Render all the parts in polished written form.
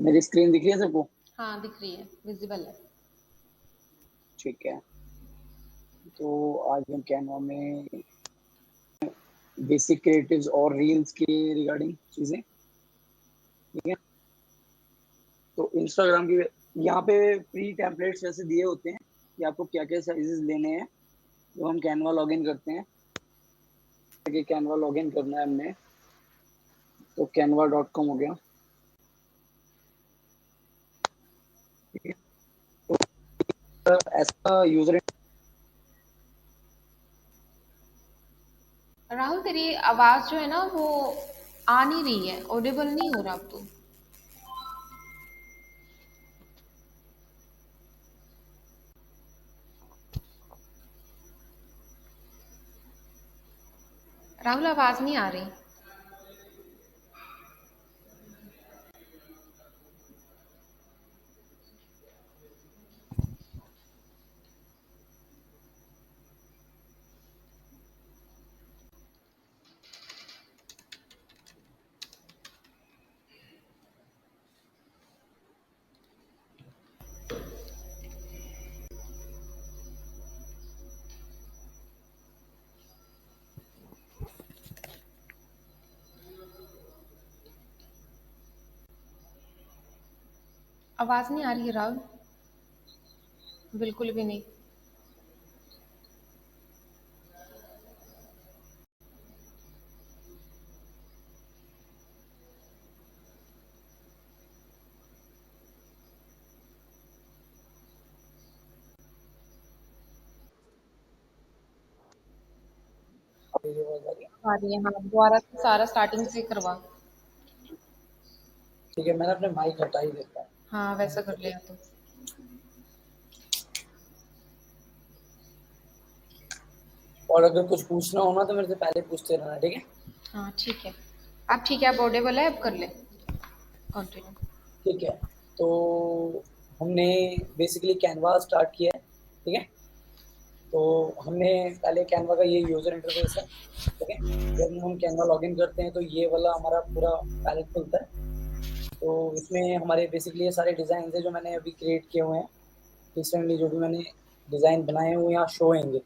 मेरी स्क्रीन दिख रही है सबको? हाँ दिख रही है, विजिबल है। ठीक है। तो आज हम कैनवा में बेसिक क्रिएटिव्स और रील्स के रिगार्डिंग चीजें, ठीक है। तो इंस्टाग्राम की यहाँ पे प्री टेम्पलेट्स वैसे दिए होते हैं कि आपको क्या क्या साइजेस लेने हैं जब हम कैनवा लॉगिन करते हैं। कि कैनवा लॉगिन करना है हमने, तो canva.com हो गया, ठीक है। तो ऐसा यूजर राहुल तेरी आवाज जो है ना वो आ नहीं रही है, ऑडिबल नहीं हो रहा अब तो। राहुल आवाज नहीं आ रही। आवाज नहीं आ रही है राहुल, बिल्कुल भी नहीं। आ रही है हाँ, दोबारा से सारा स्टार्टिंग से करवा। ठीक है, मैंने अपने माइक हटा ही देता है। हाँ वैसा कर लिया तो। और अगर कुछ पूछना हो ना तो मेरे से पहले पूछते रहना, ठीक है। हाँ ठीक है, अब ठीक है, अब ऑडिबल है, अब कर ले कंटिन्यू। ठीक है। तो हमने बेसिकली कैनवा स्टार्ट किया है, ठीक है। तो हमने पहले कैनवा का ये यूजर इंटरफेस है, ठीक है। जब हम कैनवा लॉगिन करते हैं तो ये वाला हमारा पूरा पैलेट खुलता है। तो इसमें हमारे बेसिकली ये सारे डिज़ाइन है जो मैंने अभी क्रिएट किए हुए हैं। रिसेंटली जो भी मैंने डिज़ाइन बनाए हुए यहाँ शो होंगे।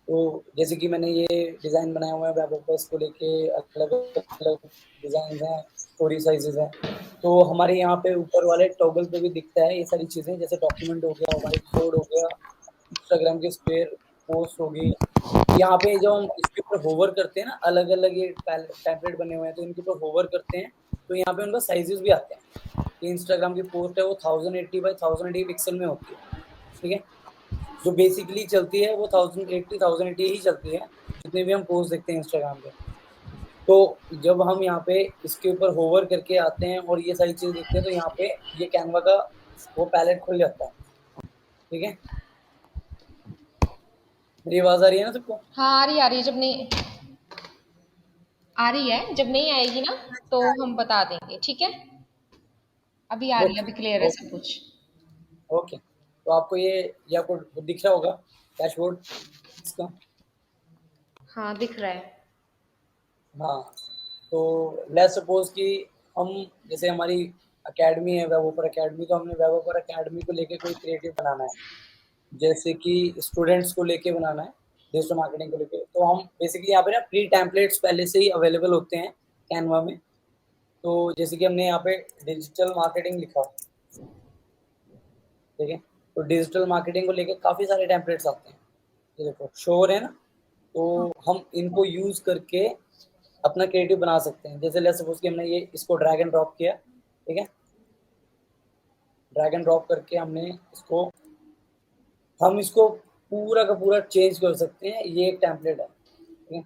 तो जैसे कि मैंने ये डिज़ाइन बनाया हुआ है वेब पेपर्स को लेके, अलग अलग डिज़ाइन हैं, स्टोरी साइजेस हैं। तो हमारे यहाँ पे ऊपर वाले टॉगल पे भी दिखता है ये सारी चीज़ें, जैसे डॉक्यूमेंट हो गया, व्हाइट बोर्ड हो गया, इंस्टाग्राम के स्क्वायर पोस्ट हो गई। यहाँ पे जो हम इसके ऊपर होवर करते हैं ना, अलग अलग ये टेम्पलेट बने हुए हैं, तो इनके ऊपर होवर करते हैं तो यहाँ पे उनका साइजेस भी आते हैं। ये इंस्टाग्राम की पोस्ट है वो 1080 बाई 1080 पिक्सल में होती है, ठीक है। जो बेसिकली चलती है वो 1080 ही चलती है, जितने भी हम पोस्ट देखते हैं इंस्टाग्राम पे। तो जब हम यहाँ पे इसके ऊपर होवर करके आते हैं और ये सारी चीजें देखते हैं तो यहाँ पे ये कैनवा का वो पैलेट खुल जाता है, ठीक है। मेरी आवाज आ रही है ना सबको? हाँ आ रही है, जब नहीं आ रही है, जब नहीं आएगी ना तो हम बता देंगे, ठीक है। अभी आ रही है, ओके अभी क्लियर है ओके सब कुछ। ओके। तो आपको ये आपको दिख रहा होगा डैशबोर्ड इसका? हाँ दिख रहा है। हाँ। तो लेट्स सपोज कि हम, जैसे हमारी एकेडमी है वेब ओपर एकेडमी, तो हमने वेब ओपर एकेडमी को लेके कोई क्रिएटिव बनाना है, जैसे कि स्टूडेंट्स को लेके बनाना है, डिजिटल मार्केटिंग को लेके। तो हम बेसिकली यहाँ पे ना प्री टेम्पलेट्स पहले से ही अवेलेबल होते हैं कैनवा में। तो जैसे कि हमने यहाँ पे डिजिटल मार्केटिंग लिखा, ठीक है। तो डिजिटल मार्केटिंग को लेके काफ़ी सारे टेम्पलेट्स आते हैं, ये देखो शो हो रहे हैं ना। तो हाँ हम इनको यूज़ करके अपना क्रिएटिव बना सकते हैं। जैसे लेट्स सपोज कि हमने ये इसको ड्रैग एंड ड्रॉप किया, ठीक है। ड्रैग एंड ड्रॉप करके हमने इसको, हम इसको पूरा का पूरा चेंज कर सकते हैं। ये एक टेम्पलेट है, ठीक है।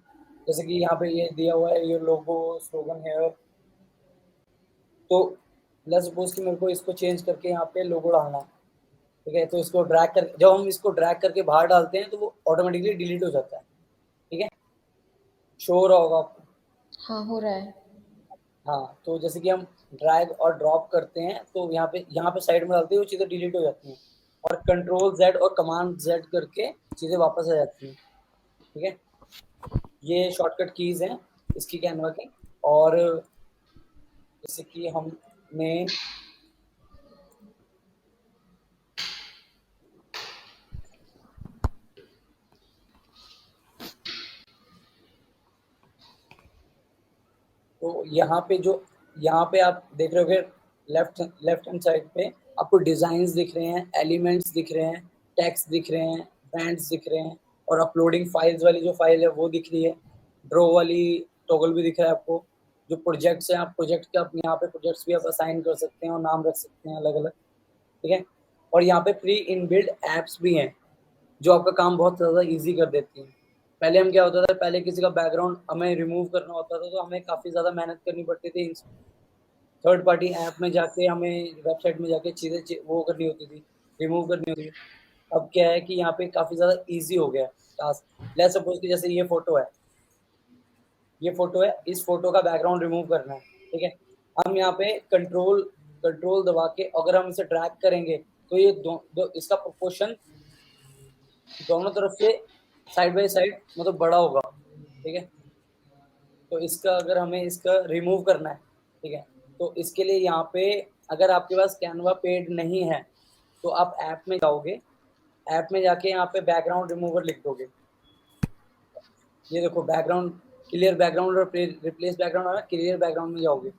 जैसे कि यहाँ पे ये दिया हुआ है, ये लोगो स्लोगन है। तो लेट्स सपोज कि मेरे को इसको चेंज करके यहाँ पे लोगो डालना है, ठीक है। तो इसको ड्रैग कर, जब हम इसको ड्रैग करके बाहर डालते हैं तो वो ऑटोमेटिकली डिलीट हो जाता है, ठीक है। शो हो रहा होगा आपको? हाँ हो रहा है। हाँ। तो जैसे कि हम ड्रैग और ड्रॉप करते हैं तो यहाँ पे साइड में डालते हैं वो चीज़ें डिलीट हो जाती हैं, और कंट्रोल जेड और कमांड जेड करके चीज़ें वापस आ जाती हैं, ठीक है। ये शॉर्टकट कीज़ हैं इसकी कैनवा की। और जैसे कि हम ने तो यहाँ पे आप देख रहे होगे लेफ्ट हैंड साइड पे आपको डिजाइन्स दिख रहे हैं, एलिमेंट्स दिख रहे हैं, टेक्स्ट दिख रहे हैं, ब्रांड्स दिख रहे हैं और अपलोडिंग फाइल्स वाली जो फाइल है वो दिख रही है। ड्रॉ वाली टॉगल भी दिख रहा है आपको। जो प्रोजेक्ट्स हैं, आप प्रोजेक्ट के आप यहाँ पे प्रोजेक्ट्स भी आप असाइन कर सकते हैं और नाम रख सकते हैं अलग अलग, ठीक है। और यहाँ पे प्री इनबिल्ड एप्स भी हैं जो आपका काम बहुत ज़्यादा ईजी कर देती हैं। पहले हम क्या होता था, पहले किसी का बैकग्राउंड हमें रिमूव करना होता था तो हमें काफ़ी ज़्यादा मेहनत करनी पड़ती थी। थर्ड पार्टी ऐप में जाके हमें वेबसाइट में जाके चीज़ें वो करनी होती थी, रिमूव करनी होती थी। अब क्या है कि यहाँ पे काफ़ी ज़्यादा ईजी हो गया है टास्क। लेट्स सपोज कि जैसे ये फोटो है, इस फोटो का बैकग्राउंड रिमूव करना है, ठीक है। हम यहाँ पे कंट्रोल दबा के अगर हम इसे ड्रैग करेंगे तो ये इसका प्रोपोर्शन दोनों तरफ से साइड बाय साइड मतलब बड़ा होगा, ठीक है। तो इसका अगर हमें इसका रिमूव करना है, ठीक है, तो इसके लिए यहाँ पे अगर आपके पास कैनवा पेड नहीं है तो आप ऐप में जाओगे, ऐप में जाके यहाँ पे बैकग्राउंड रिमूवर लिख दोगे। ये देखो बैकग्राउंड, क्लियर बैकग्राउंड और रिप्लेस बैकग्राउंड है, क्लियर बैकग्राउंड में जाओगे।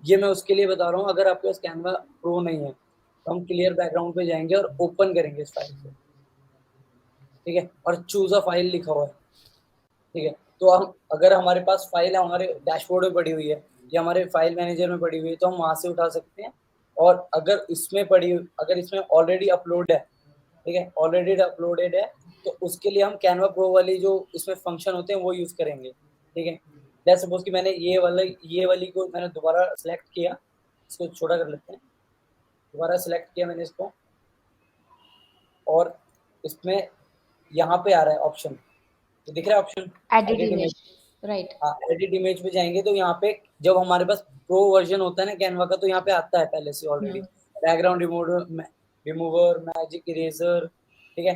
ये मैं उसके लिए बता रहा हूँ, अगर आपके पास कैनवा प्रो नहीं है तो हम क्लियर बैकग्राउंड पे जाएंगे और ओपन करेंगे इस फाइल को, ठीक है। और चूज अ फाइल लिखा हुआ है, ठीक है। तो हम अगर हमारे पास फाइल है, हमारे डैशबोर्ड में पड़ी हुई है या हमारे फाइल मैनेजर में पड़ी हुई है तो हम वहां से उठा सकते हैं। और अगर इसमें ऑलरेडी अपलोड है, ठीक है, ऑलरेडी अपलोडेड है तो उसके लिए हम कैनवा प्रो वाली जो इसमें फंक्शन होते हैं वो यूज करेंगे, ठीक है। लेट्स सपोज कि मैंने ये वाली को मैंने दोबारा सेलेक्ट किया, इसको छोटा कर लेते हैं, दोबारा सेलेक्ट किया मैंने इसको और इसमें यहाँ पे आ रहा है ऑप्शन, तो दिख रहा है option edit edit image. Image, right. हाँ, एडिट इमेज पे जाएंगे तो यहाँ पे जब हमारे पास प्रो वर्जन होता है ना कैनवा का तो यहाँ पे आता है पहले से already background remover, magic eraser, ठीक है।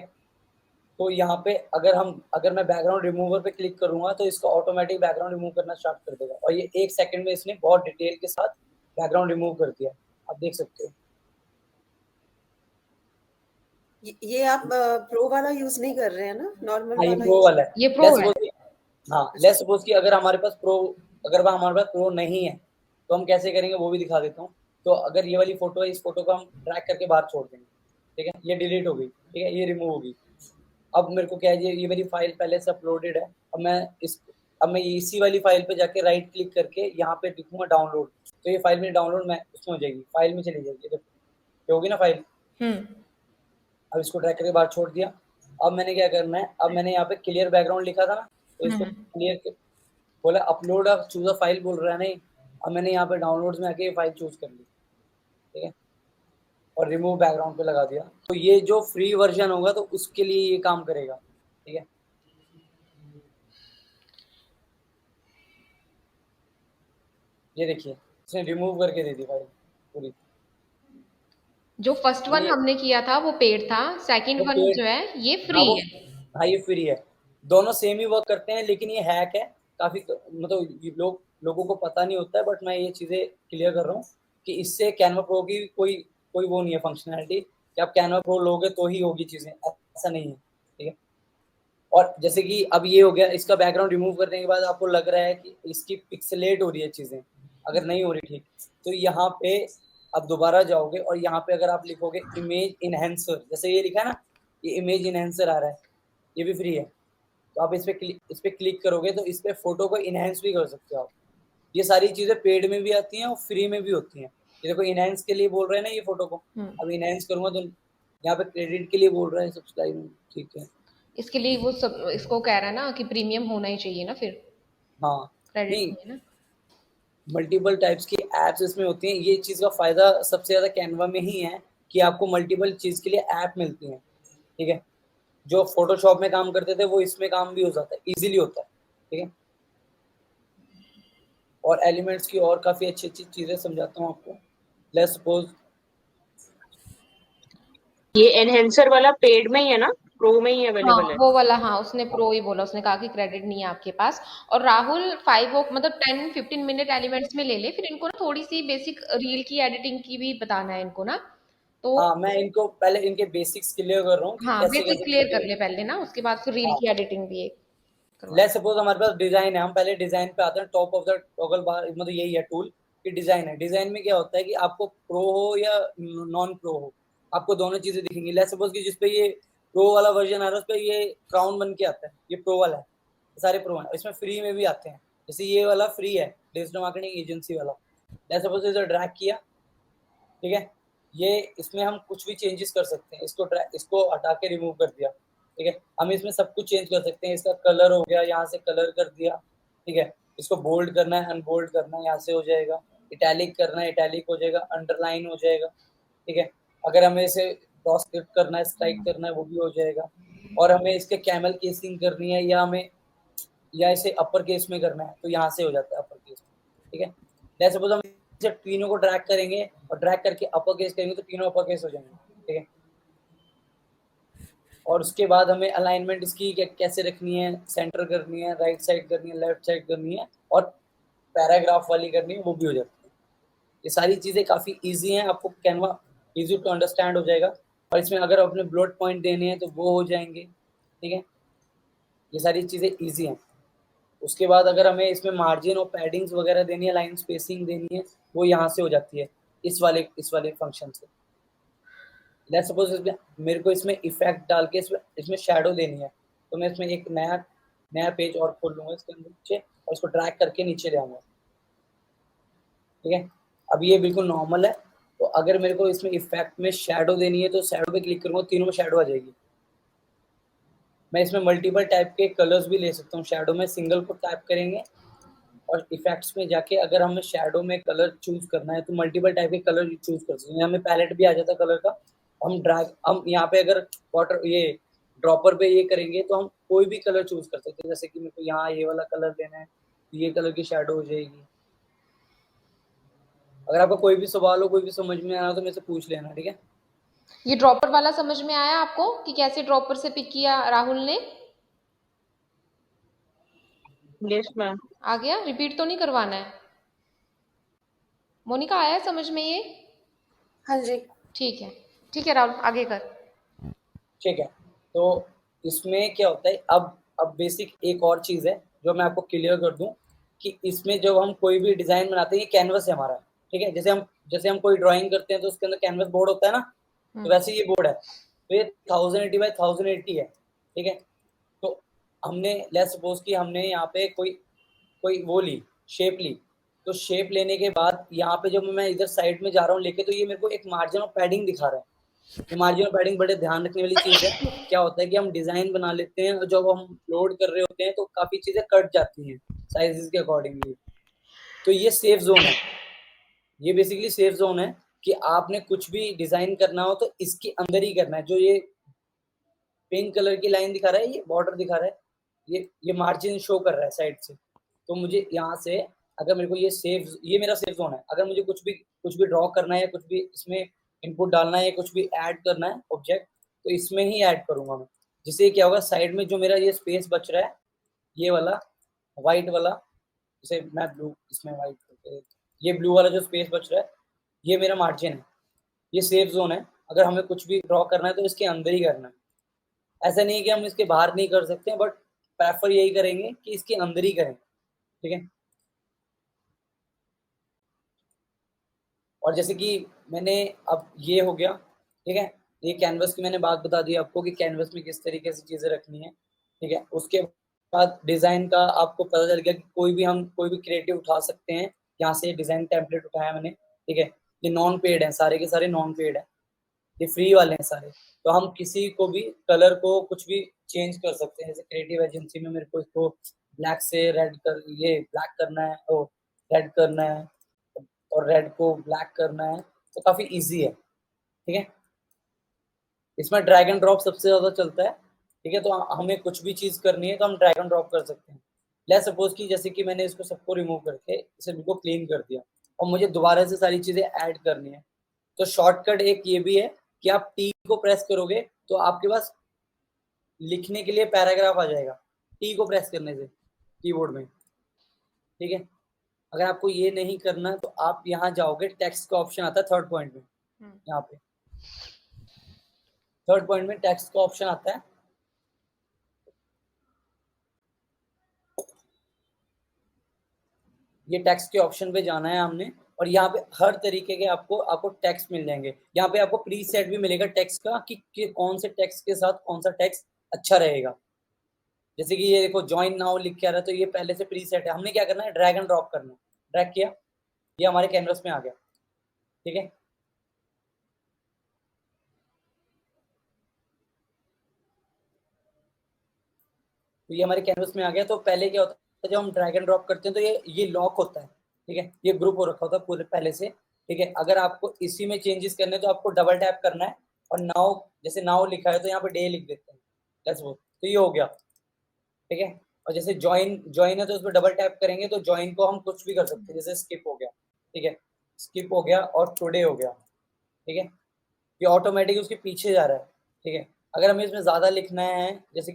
तो यहाँ पे अगर मैं बैकग्राउंड रिमूवर पे क्लिक करूंगा तो इसको ऑटोमेटिक बैकग्राउंड रिमूव करना स्टार्ट कर देगा और ये 1 सेकंड में इसने बहुत डिटेल के साथ बैकग्राउंड रिमूव कर दिया, आप देख सकते हो। ये आप प्रो वाला यूज नहीं कर रहे हैं ना, नॉर्मल हाँ, ये वाला प्रो यूज? वाला है। ये प्रो लेट्स है। सपोज हाँ, लेट्स सपोज कि अगर हमारे पास प्रो नहीं है तो हम कैसे करेंगे वो भी दिखा देता हूँ। तो अगर ये वाली फोटो है, इस फोटो को हम ड्रैग करके बाहर छोड़ देंगे, ठीक है। ये डिलीट हो गई, ठीक है, ये रिमूव होगी। अब मेरे को क्या है, ये मेरी फाइल पहले से अपलोडेड है। अब मैं इसी वाली फाइल पे जाके राइट क्लिक करके यहाँ पे लिखूंगा डाउनलोड, तो ये फाइल मेरी डाउनलोड में उसमें हो जाएगी, फाइल में चली जाएगी। देखो ये होगी ना फाइल। अब इसको ड्रैग करके बाहर छोड़ दिया। अब मैंने क्या करना है, अब मैंने यहाँ पे क्लियर बैकग्राउंड लिखा था ना, तो इसको क्लियर बोला, अपलोड चूज अ फाइल बोल रहा है नहीं। अब मैंने यहाँ पे डाउनलोड्स में आके ये फाइल चूज कर ली, ठीक है, और रिमूव बैकग्राउंड पे लगा दिया। तो ये जो फ्री वर्जन होगा तो उसके लिए ये काम करेगा, ठीक है। ये देखिए इसने रिमूव करके दे दी फाइल पूरी। जो फर्स्ट वन ये हमने किया था वो पेड था, सेकंड वो वन पेड, जो है ये हाँ फ्री वो, है। हाँ ये फ्री है। दोनों सेम ही वर्क करते हैं लेकिन ये हैक है काफी, मतलब लोगों को पता नहीं होता है, बट मैं ये चीजें क्लियर कर रहा हूँ कि इससे कैनवा प्रो की कोई कोई वो नहीं है फंक्शनैलिटी कि आप कैनवा प्रो लोगे तो ही होगी चीजें, ऐसा नहीं है, ठीक है। और जैसे कि अब ये हो गया, इसका बैकग्राउंड रिमूव करने के बाद आपको लग रहा है कि इसकी पिक्सेलेट हो रही है चीजें, अगर नहीं हो रही ठीक, तो यहाँ पे आप दोबारा जाओगे और यहाँ पे अगर आप लिखोगे इमेज इनहेंसर, जैसे ये लिखा है ना, ये इमेज इनहेंसर आ रहा है, ये भी फ्री है। तो आप इस पे क्लिक करोगे तो इस पे फोटो को इनहेंस भी कर सकते हो आप। ये सारी चीजें पेड में भी आती हैं और फ्री में भी होती हैं। ये देखो इनहेंस के लिए बोल रहे हैं ना ये फोटो को, अब इनहेंस करूंगा तो यहाँ पे क्रेडिट के लिए बोल रहा है सब्सक्राइब, ठीक है। इसके लिए वो सब इसको कह रहा है ना कि प्रीमियम होना ही चाहिए ना, फिर हाँ, क्रेडिट नहीं, नहीं है ना। मल्टीपल टाइप्स की एप्स इसमें होती हैं। ये चीज़ का फ़ायदा सबसे ज़्यादा कैनवा में ही है कि आपको मल्टीपल चीज़ के लिए ऐप मिलती हैं, ठीक है। जो फोटोशॉप में काम करते थे वो इसमें काम भी हो जाता है, इजीली होता है, ठीक है। और एलिमेंट्स की और काफ़ी अच्छी अच्छी चीज़ें समझाता हूँ आपको। लेट्स सपोज ये एनहेंसर वाला पेड में ही है ना? प्रो में ही हाँ अवेलेबल है। वो वाला, हाँ उसने प्रो ही बोला, उसने कहा कि क्रेडिट नहीं है आपके पास। और राहुल 10-15 मिनट एलिमेंट्स में ले ले, फिर इनको ना थोड़ी सी बेसिक रील की एडिटिंग की भी बताना है इनको ना, तो हाँ, मैं इनको पहले इनके बेसिक्स क्लियर कर रहा हूँ कि हाँ कैसे बेसिक कैसे क्लियर कर चीजें। ले पहले ना, उसके बाद फिर रील हाँ, की एडिटिंग भी करवा। लेट्स सपोज हमारे पास डिजाइन है, हम पहले डिजाइन पे आते हैं। टॉप ऑफ द टॉगल बार, मतलब यही है टूल कि डिजाइन है। डिजाइन में क्या होता है कि आपको प्रो हो या नॉन प्रो हो, आपको दोनों चीजें दिखेंगी। लेट्स सपोज कि जिसपे ये प्रो वाला वर्जन आ रहा है उस पे ये क्राउन बन के आता है, ये प्रो वाला है, सारे प्रो हैं। इसमें फ्री में भी आते हैं, जैसे ये वाला फ्री है, डिजिटल मार्केटिंग एजेंसी वाला। लेट्स सपोज इसे ड्रैग किया, ठीक है, ये इसमें हम कुछ भी चेंजेस कर सकते हैं। इसको हटा के रिमूव कर दिया, ठीक है। हम इसमें सब कुछ चेंज कर सकते हैं। इसका कलर हो गया, यहाँ से कलर कर दिया, ठीक है। इसको बोल्ड करना है, अनबोल्ड करना है, यहाँ से हो जाएगा। इटैलिक करना है, इटैलिक हो जाएगा। अंडरलाइन हो जाएगा, ठीक है। अगर हमें इसे क्रॉस स्क्रिप्ट करना है, स्ट्राइक करना है, वो भी हो जाएगा। और हमें इसके कैमल केसिंग करनी है, या इसे अपर केस में करना है, तो यहाँ से हो जाता है अपर केस में, ठीक है। जैसे सपोज हम इसे तीनों को ड्रैग करेंगे और ड्रैग करके अपर केस करेंगे तो तीनों अपर केस हो जाएंगे, ठीक है। और उसके बाद हमें अलाइनमेंट इसकी कैसे रखनी है, सेंटर करनी है, राइट साइड करनी है, लेफ्ट साइड करनी है, और पैराग्राफ वाली करनी है, वो भी हो जाती है। ये सारी चीजें काफी इजी हैं, आपको कैनवा इजी टू अंडरस्टैंड हो जाएगा। और इसमें अगर अपने बुलेट पॉइंट देने हैं तो वो हो जाएंगे, ठीक है। ये सारी चीजें इजी हैं। उसके बाद अगर हमें इसमें मार्जिन और पैडिंग्स वगैरह देनी है, लाइन स्पेसिंग देनी है, वो यहाँ से हो जाती है, इस वाले फंक्शन से। लेट्स सपोज इसमें मेरे को इसमें इफेक्ट डाल के इसमें शैडो देनी है, तो मैं इसमें एक नया नया पेज और खोल लूंगा इसके नीचे, और इसको ड्रैग करके नीचे ले आऊंगा, ठीक है। अब ये बिल्कुल नॉर्मल है। तो अगर मेरे को इसमें इफेक्ट में शैडो देनी है तो शैडो पे क्लिक करूंगा, तीनों में शैडो आ जाएगी। मैं इसमें मल्टीपल टाइप के कलर्स भी ले सकता हूँ। शैडो में सिंगल को टैप करेंगे और इफेक्ट्स में जाके अगर हमें शैडो में कलर चूज करना है तो मल्टीपल टाइप के कलर चूज कर सकते हैं। हमें पैलेट भी आ जाता है कलर का। हम यहाँ पे अगर वाटर ये ड्रॉपर पे ये करेंगे तो हम कोई भी कलर चूज कर सकते हैं। जैसे कि मेरे को यहाँ ये वाला कलर लेना है, तो ये कलर की शैडो हो जाएगी। अगर आपका कोई भी सवाल हो, कोई भी समझ में आना, तो मेरे से पूछ लेना, ठीक है। ये ड्रॉपर वाला समझ में आया आपको कि कैसे ड्रॉपर से पिक किया राहुल ने? Yes ma'am. आ गया? रिपीट तो नहीं करवाना है? मोनिका आया है समझ में ये? हाँ जी। ठीक है, ठीक है राहुल आगे कर। ठीक है, तो इसमें क्या होता है, अब बेसिक एक और चीज है जो मैं आपको क्लियर कर दूं कि इसमें जब हम कोई भी डिजाइन बनाते हैं, ये कैनवस है हमारा, ठीक है। जैसे हम कोई ड्राइंग करते हैं तो उसके अंदर कैनवस बोर्ड होता है ना, तो वैसे ये बोर्ड है। तो ये 1080 by 1080 है, ठीक है। तो हमने लेट्स सपोज कि हमने यहाँ पे कोई कोई वो ली, शेप ली। तो शेप लेने के बाद यहाँ पे जब मैं इधर साइड में जा रहा हूँ लेके, तो ये मेरे को एक मार्जिन ऑफ पैडिंग दिखा रहा है। ये मार्जिन ऑफ पैडिंग बड़े ध्यान रखने वाली चीज है। क्या होता है कि हम डिजाइन बना लेते हैं और जब हम लोड कर रहे होते हैं तो काफी चीजें कट जाती हैं साइजेस के अकॉर्डिंगली। तो ये सेफ जोन है, ये बेसिकली सेफ जोन है कि आपने कुछ भी डिजाइन करना हो तो इसके अंदर ही करना है। जो ये पिंक कलर की लाइन दिखा रहा है, ये बॉर्डर दिखा रहा है, ये मार्जिन शो कर रहा है साइड से। तो मुझे यहाँ से अगर मेरे को ये मेरा सेफ जोन है। अगर मुझे कुछ भी ड्रॉ करना है या कुछ भी इसमें इनपुट डालना है या कुछ भी ऐड करना है ऑब्जेक्ट, तो इसमें ही ऐड करूंगा मैं। जिससे क्या होगा, साइड में जो मेरा ये स्पेस बच रहा है, ये वाला व्हाइट वाला, जैसे मैं ब्लू इसमें व्हाइट, ये ब्लू वाला जो स्पेस बच रहा है, ये मेरा मार्जिन है, ये सेफ जोन है। अगर हमें कुछ भी ड्रॉ करना है तो इसके अंदर ही करना है। ऐसा नहीं है कि हम इसके बाहर नहीं कर सकते हैं, बट प्रेफर यही करेंगे कि इसके अंदर ही करें, ठीक है। और जैसे कि मैंने अब ये हो गया, ठीक है। ये कैनवस की मैंने बात बता दी आपको कि कैनवस में किस तरीके से चीजें रखनी है, ठीक है। उसके बाद डिजाइन का आपको पता चल गया कि कोई भी क्रिएटिव उठा सकते हैं। यहाँ से डिजाइन टेम्पलेट उठाया मैंने, ठीक है। ये नॉन पेड है, सारे के सारे नॉन पेड है, ये फ्री वाले हैं सारे। तो हम किसी को भी कलर को कुछ भी चेंज कर सकते हैं। जैसे क्रिएटिव एजेंसी में मेरे को इसको ब्लैक से ब्लैक करना है, ओ रेड करना है, और रेड को ब्लैक करना है, तो काफी इजी है, ठीक है। इसमें ड्रैग एंड ड्रॉप सबसे ज्यादा चलता है, ठीक है। तो हमें कुछ भी चीज करनी है तो हम ड्रैग एंड ड्रॉप कर सकते हैं। लेट्स सपोज कि जैसे कि मैंने इसको सबको रिमूव करके इसे बिल्कुल क्लीन कर दिया और मुझे दोबारा से सारी चीजें ऐड करनी है, तो शॉर्टकट एक ये भी है कि आप टी को प्रेस करोगे तो आपके पास लिखने के लिए पैराग्राफ आ जाएगा टी को प्रेस करने से कीबोर्ड में, ठीक है। अगर आपको ये नहीं करना तो आप यहाँ जाओगे, टेक्स्ट का ऑप्शन आता है थर्ड पॉइंट में, यहाँ पे थर्ड पॉइंट में टेक्स्ट का ऑप्शन आता है, ये टेक्स्ट के ऑप्शन पे जाना है हमने, और यहाँ पे हर तरीके के आपको टेक्स्ट मिल जाएंगे। यहाँ पे आपको प्री सेट भी मिलेगा टेक्स्ट का कि कौन से टेक्स्ट के साथ कौन सा टेक्स्ट अच्छा रहेगा। जैसे कि ये देखो ज्वाइन नाउ लिख के आ रहा है, तो ये पहले से प्री सेट है। हमने क्या करना है, ड्रैग एंड ड्रॉप करना है। ड्रैग किया, ये हमारे कैनवस में आ गया, ठीक है। तो ये हमारे कैनवस में आ गया। तो पहले क्या होता है, जब हम ड्रैग एंड ड्रॉप करते हैं तो ये लॉक होता है, ठीक है। ये ग्रुप हो रखा होता है पूरे पहले से, ठीक है। अगर आपको इसी में चेंजेस करने तो आपको डबल टैप करना है, और नाउ जैसे नाउ लिखा है तो यहाँ पे डे लिख देते हैं, दैट्स वो। तो ये हो गया, ठीक है। और जैसे ज्वाइन है तो उस पर डबल टैप करेंगे तो ज्वाइन को हम कुछ भी कर सकते हैं, जैसे स्किप हो गया, ठीक है, स्किप हो गया, और टुडे हो गया, ठीक है। ये ऑटोमेटिक उसके पीछे जा रहा है, ठीक है। अगर हमें इसमें ज्यादा लिखना है, जैसे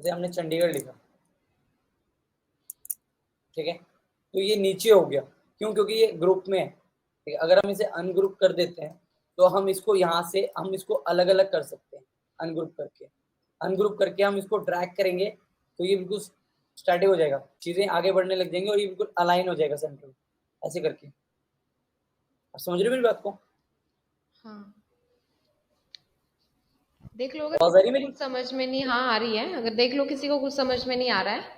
हमने चंडीगढ़ लिखा, ठीक है, तो ये नीचे हो गया, क्यों? क्योंकि ये ग्रुप में है, ठीक है। अगर हम इसे अनग्रुप कर देते हैं तो हम इसको यहाँ से हम इसको अलग अलग कर सकते हैं। अनग्रुप करके हम इसको ड्रैग करेंगे तो ये बिल्कुल स्टैटिक हो जाएगा, चीजें आगे बढ़ने लग जाएंगी और ये बिल्कुल अलाइन हो जाएगा सेंटर में, ऐसे करके। आप समझ रहे हो मेरी बात को? हाँ, देख लो आवाज आ रही है अगर मेरी? कुछ समझ में नहीं, हाँ आ रही है, अगर देख लो किसी को कुछ समझ में नहीं आ रहा है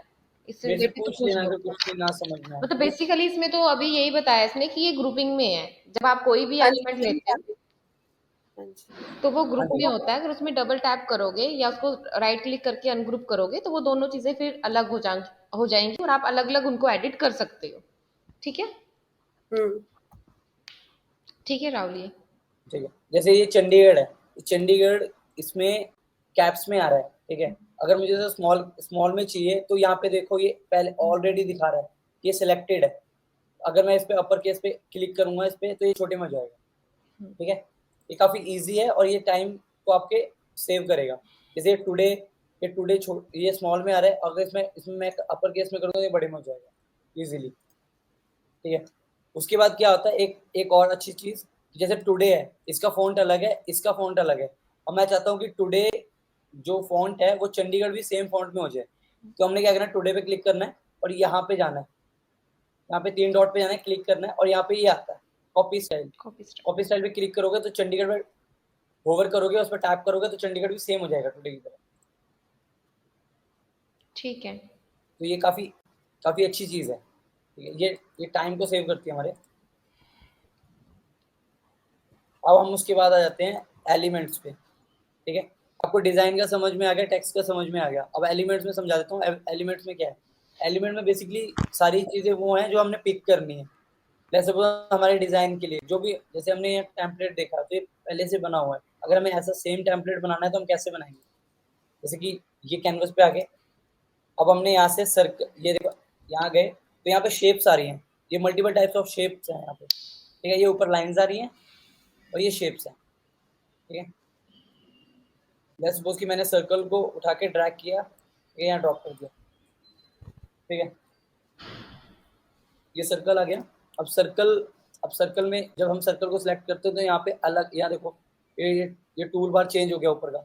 इससे मेरे से रिलेटेड तो पूछ पूछ लेना लो। अगर कुछ भी ना समझ में आए। मतलब बेसिकली इसमें तो अभी यही बताया इसने कि ये ग्रुपिंग में है, जब आप कोई भी हाँ एलिमेंट जी, लेते हैं हाँ जी। तो वो हाँ ग्रुप जी, में होता है। अगर उसमें डबल टैप करोगे या उसको राइट क्लिक करके अनग्रुप करोगे तो वो दोनों चीजें फिर अलग हो जाएंगी और आप अलग अलग उनको एडिट कर सकते हो, ठीक है। हम्म। ठीक है राहुल, ये ठीक है। जैसे ये चंडीगढ़ है, चंडीगढ़ इसमें कैप्स में आ रहा है, ठीक है। अगर मुझे तो स्मॉल स्मॉल में चाहिए तो यहाँ पे देखो ये पहले ऑलरेडी दिखा रहा है, ये सिलेक्टेड है। अगर मैं इस पे अपर केस पे क्लिक करूंगा इस पे तो ये छोटे में हो जाएगा, ठीक है। ये काफी इजी है और ये टाइम को आपके सेव करेगा। जैसे ये टुडे ये स्मॉल में आ रहा है, अगर इसमें मैं अपर केस में करूंगा तो ये बड़े में हो जाएगा इजीली, ठीक है। उसके बाद क्या होता है, एक और अच्छी चीज, जैसे टुडे है, इसका फॉन्ट अलग है, इसका फॉन्ट अलग है, और मैं चाहता हूँ कि टुडे जो फॉन्ट है वो चंडीगढ़ भी सेम फॉन्ट में हो जाए। तो हमने क्या करना है, टुडे पे क्लिक करना है और यहाँ पे जाना है, यहाँ पे 3 डॉट पे जाना है, क्लिक करना है, और यहाँ पे ये आता है कॉपी स्टाइल। कॉपी स्टाइल पे क्लिक करोगे तो चंडीगढ़ में होवर करोगे, उस पर टैप करोगे तो चंडीगढ़ भी सेम हो जाएगा टुडे की तरह। ठीक है। तो ये काफी काफी अच्छी चीज है, ठीक है। ये टाइम को सेव करती है हमारे। अब हम उसके बाद आ जाते हैं एलिमेंट्स पे, ठीक है। आपको डिजाइन का समझ में आ गया, टेक्स्ट का समझ में आ गया, अब एलिमेंट्स में समझा देता हूँ। एलिमेंट्स में क्या है, एलिमेंट में बेसिकली सारी चीजें वो हैं जो हमने पिक करनी है। जैसे हमारे डिजाइन के लिए जो भी, जैसे हमने ये टेम्पलेट देखा तो ये पहले से बना हुआ है, अगर हमें ऐसा सेम टेम्पलेट बनाना है तो हम कैसे बनाएंगे? जैसे कि ये कैनवस पे आ गए, अब हमने यहाँ से सर्कल, ये देखो यहाँ गए तो यहाँ पे शेप्स आ रही हैं, ये मल्टीपल टाइप्स ऑफ शेप्स हैं यहाँ पे, ठीक है। ये ऊपर लाइंस आ रही हैं और ये शेप्स हैं, ठीक है। लेट्स सपोज कि मैंने सर्कल को उठा के ड्रैग किया, ये यहाँ ड्रॉप कर दिया, ठीक है। ये सर्कल आ गया। अब सर्कल में जब हम सर्कल को सिलेक्ट करते हैं तो यहाँ पे अलग, यहाँ देखो ये टूल बार चेंज हो गया ऊपर का,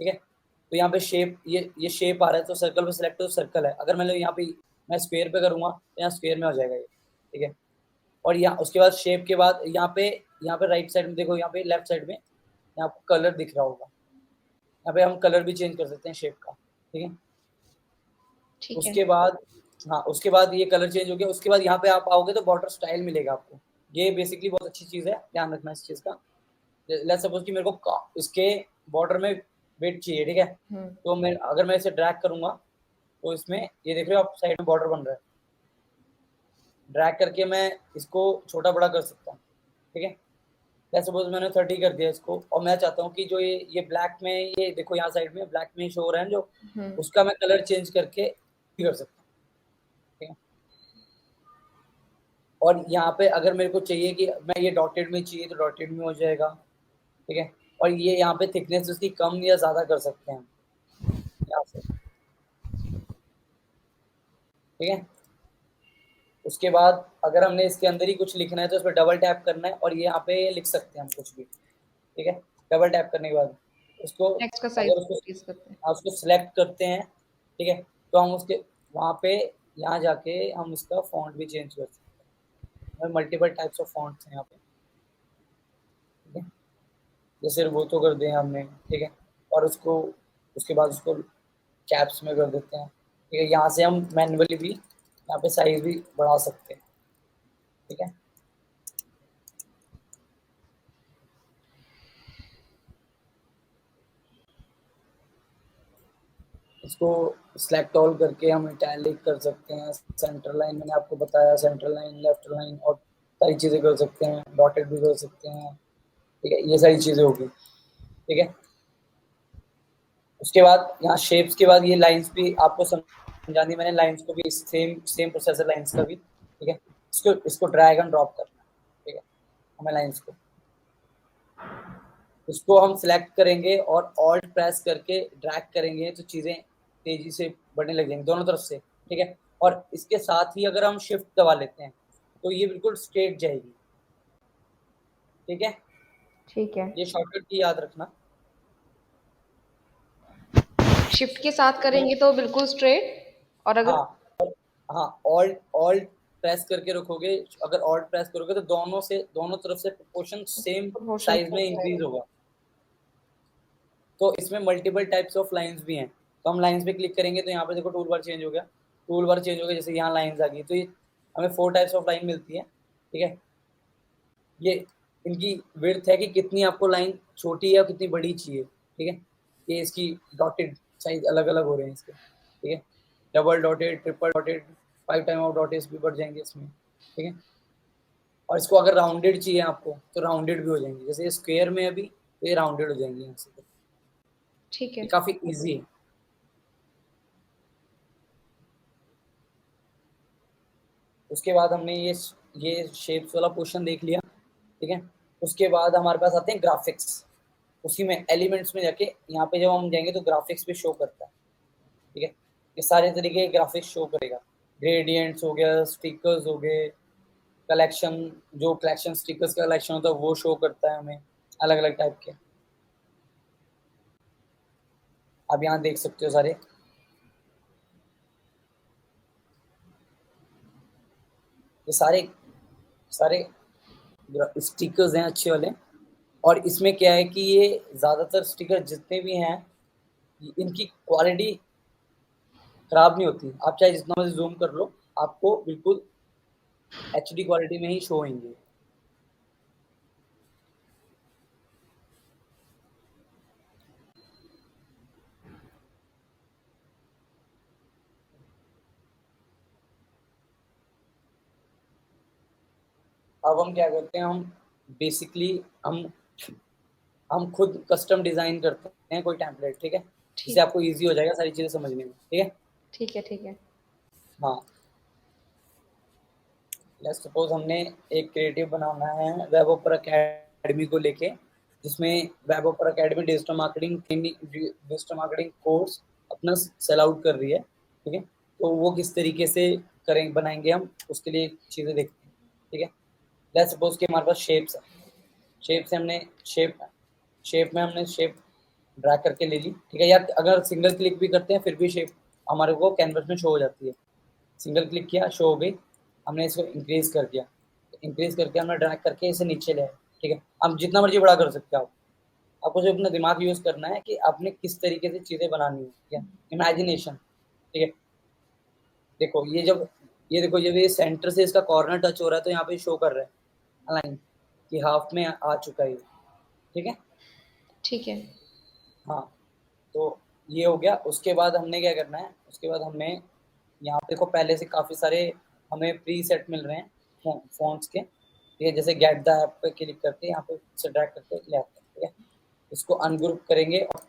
ठीक है। तो यहाँ पे शेप, ये शेप आ रहा है तो सर्कल पे सिलेक्ट हो, सर्कल है। अगर मैं यहाँ पे मैं स्क्वायर पे करूँगा तो यहाँ स्क्वायर में हो जाएगा ये, ठीक है। और यहाँ उसके बाद शेप के बाद यहाँ पे राइट साइड में देखो, यहाँ पे लेफ्ट साइड में यहाँ पे कलर दिख रहा होगा, यहाँ पे हम कलर भी चेंज कर सकते हैं शेप का, ठीक है। ठीक है। उसके बाद, हाँ, उसके बाद ये कलर चेंज हो गया। उसके बाद यहाँ पे आप आओगे तो बॉर्डर स्टाइल मिलेगा आपको। ये बेसिकली बहुत अच्छी चीज़ है, ध्यान रखना इस चीज़ का। लेट्स सपोज कि मेरे को इसके बॉर्डर में वेट चाहिए, ठीक है। तो अगर मैं इसे ड्रैग करूंगा तो इसमें ये देख रहे हो आप, साइड में बॉर्डर बन रहा है। ड्रैग करके मैं इसको छोटा बड़ा कर सकता हूँ, ठीक है। लेट्स सपोज मैंने 30 कर दिया इसको, और मैं चाहता हूँ कि जो ये ब्लैक में, ये देखो यहाँ साइड में ब्लैक में शो हो रहा है जो, उसका मैं कलर चेंज करके कर सकता हूँ, ठीक है। और यहाँ पे अगर मेरे को चाहिए कि मैं ये डॉटेड में चाहिए तो डॉटेड में हो जाएगा, ठीक है। और ये यहाँ पे थिकनेस उसकी कम या ज़्यादा कर सकते हैं हम यहाँ से, ठीक है। उसके बाद अगर हमने इसके अंदर ही कुछ लिखना है तो उस पर डबल टैप करना है और ये यहाँ पे लिख सकते हैं हम कुछ भी, ठीक है। डबल टैप करने के बाद उसको टेक्स्ट का साइज अगर उसको इंक्रीज करते हैं। उसको सिलेक्ट करते हैं, ठीक है, तो हम उसके वहाँ पे यहाँ जाके हम उसका फॉन्ट भी चेंज कर सकते हैं। मल्टीपल टाइप्स ऑफ फॉन्ट्स हैं यहाँ पे, ठीक है। जैसे वो तो कर दिए हमने, ठीक है, और उसको उसके बाद उसको कैप्स में कर देते हैं, ठीक है। यहाँ से हम मैन्युअली भी यहाँ पे साइज भी बढ़ा सकते हैं, ठीक है। इसको सिलेक्ट ऑल करके हम इटैलिक कर सकते हैं। सेंटर लाइन मैंने आपको बताया, सेंटर लाइन, लेफ्ट लाइन और सारी चीज़ें कर सकते हैं। डॉटेड भी कर सकते हैं, ठीक है। ये सारी चीज़ें होगी, ठीक है। उसके बाद यहाँ शेप्स के बाद ये लाइंस भी आपको समझा दी मैंने। लाइंस को भी सेम प्रोसेस है लाइंस का भी, ठीक है। इसको ड्रैग एंड ड्रॉप करना है, ठीक है। हमें लाइंस को इसको हम सिलेक्ट करेंगे और ऑल्ट प्रेस करके ड्रैग करेंगे तो चीज़ें तेजी से बढ़ने लग जाएंगी दोनों तरफ से, ठीक है। और इसके साथ ही अगर हम शिफ्ट दबा लेते हैं तो ये बिल्कुल स्ट्रेट जाएगी, ठीक है। ठीक है। ये शॉर्टकट की याद रखना। शिफ्ट के साथ करेंगे तो बिल्कुल स्ट्रेट, और अगर हाँ हाँ, ऑल्ट ऑल्ट प्रेस करके रखोगे, अगर ऑल्ट प्रेस करोगे तो दोनों तरफ से प्रोपोर्शन सेम प्रमोशन साइज में इंक्रीज होगा। तो इसमें मल्टीपल टाइप्स ऑफ लाइंस भी हैं। तो हम लाइंस पे क्लिक करेंगे तो यहाँ पे देखो टूल बार चेंज हो गया, टूल बार चेंज हो गया। जैसे यहाँ लाइंस आ गई तो ये हमें 4 टाइप्स ऑफ लाइन मिलती है, ठीक है। ये इनकी विड्थ है कि कितनी आपको लाइन छोटी या कितनी बड़ी चाहिए, ठीक है। ये इसकी डॉटेड साइज अलग अलग हो रहे हैं इसके, ठीक है। Double dotted, triple dotted, 5 time of dotted भी बढ़ जाएंगे इसमें, ठीक है। और इसको अगर राउंडेड चाहिए आपको तो राउंडेड भी हो जाएंगे। जैसे स्क्वायर में अभी तो ये राउंडेड हो जाएंगे यहाँ से। ठीक ये है। काफी इजी है। उसके बाद हमने ये शेप्स वाला पोर्शन देख लिया, ठीक है। उसके बाद हमारे पास आते हैं ग्राफिक्स। उसी में एलिमेंट्स में जाके यहाँ पे जब हम जाएंगे तो ग्राफिक्स पे शो करता है, ठीक है। ये सारे तरीके के ग्राफिक्स शो करेगा। ग्रेडियंट्स हो गया, स्टिकर्स हो गए, कलेक्शन, जो कलेक्शन स्टिकर्स का कलेक्शन होता है वो शो करता है हमें, अलग अलग टाइप के। आप यहाँ देख सकते हो सारे। ये सारे सारे स्टिकर्स हैं अच्छे वाले। और इसमें क्या है कि ये ज़्यादातर स्टिकर जितने भी हैं इनकी क्वालिटी खराब नहीं होती। आप चाहे जितना मर्जी जूम कर लो, आपको बिल्कुल एचडी क्वालिटी में ही शो होंगे। अब हम क्या करते हैं, हम बेसिकली हम खुद कस्टम डिज़ाइन करते हैं कोई टेम्पलेट, ठीक है। जिससे ठीक आपको इजी हो जाएगा सारी चीज़ें समझने में, ठीक है। ठीक है। ठीक है। हाँ, लेट्स सपोज हमने एक क्रिएटिव बनाना है वेब ओपर अकेडमी को लेके, जिसमें वेब ओपर अकेडमी डिजिटल मार्केटिंग कोर्स अपना सेल आउट कर रही है, ठीक है। तो वो किस तरीके से बनाएंगे हम, उसके लिए चीज़ें देखते हैं, ठीक है। लेट्स सपोज कि हमारे पास शेप्स है। शेप से हमने शेप में हमने शेप ड्रैग करके ले ली, ठीक है। या अगर सिंगल क्लिक भी करते हैं फिर भी शेप हमारे को कैनवस में शो हो जाती है। सिंगल क्लिक किया, शो हो गई। हमने इसको इंक्रीज कर दिया, इंक्रीज करके हमने ड्रैग करके इसे नीचे ले आए, ठीक है। हम जितना मर्जी बड़ा कर सकते हो आप। आपको जो अपना दिमाग यूज करना है कि आपने किस तरीके से चीज़ें बनानी है, ठीक है। इमेजिनेशन, ठीक है। देखो ये देखो जब ये सेंटर से इसका कॉर्नर टच हो रहा है तो यहाँ पे शो कर रहा है अलाइन कि हाफ में आ चुका है, ठीक है। ठीक है। हाँ, तो ये हो गया। उसके बाद हमने क्या करना है, उसके बाद हमने यहाँ पे देखो पहले से काफ़ी सारे हमें प्री सेट मिल रहे हैं फ़ॉन्ट्स के, ठीक है। जैसे गेट द ऐप पे क्लिक करके यहाँ पे से ड्रैग करके ले आते हैं, ठीक है। इसको अनग्रुप करेंगे और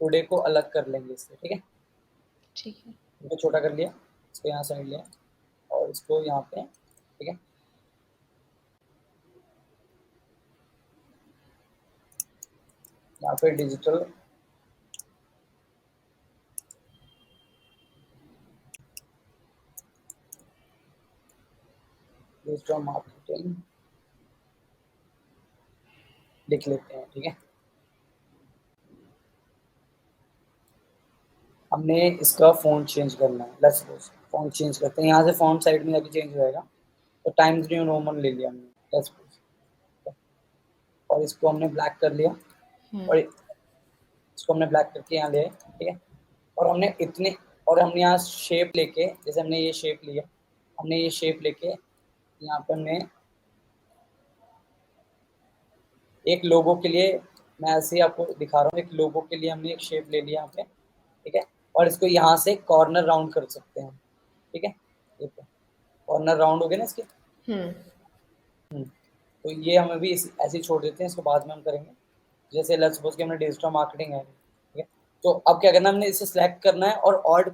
टुडे को अलग कर लेंगे इससे, ठीक है। ठीक है। इनको छोटा कर लिया, इसको यहाँ साइड लिया और इसको यहाँ पे, ठीक है। यहाँ पे डिजिटल मार्केटिंग लिख लेते हैं, ठीक है। हमने इसका फ़ॉन्ट चेंज करना है। लेट्स सपोज फ़ॉन्ट चेंज करते हैं, यहाँ से फ़ॉन्ट साइड में जाके चेंज हो जाएगा। तो टाइम्स न्यू रोमन ले लिया हमने, लेट्स सपोज, और इसको हमने ब्लैक कर लिया और इसको हमने ब्लैक करके यहाँ ले आए, ठीक है। और हमने यहाँ शेप लेके, जैसे हमने ये शेप लिया, हमने ये शेप लेके यहाँ पे हमने एक लोगो के लिए, मैं ऐसे ही आपको दिखा रहा हूँ, एक लोगो के लिए हमने एक शेप ले लिया यहाँ पे, ठीक है। और इसको यहाँ से कॉर्नर राउंड कर सकते हैं, ठीक है। देखो कॉर्नर राउंड हो गए ना इसके। तो ये हम अभी ऐसे ही छोड़ देते हैं, इसको बाद में हम करेंगे। जैसे लेट्स सपोज कि हमने डिजिटल मार्केटिंग है, ठीक है। तो अब क्या करना है, हमने इसे सिलेक्ट करना है और ऑल्ट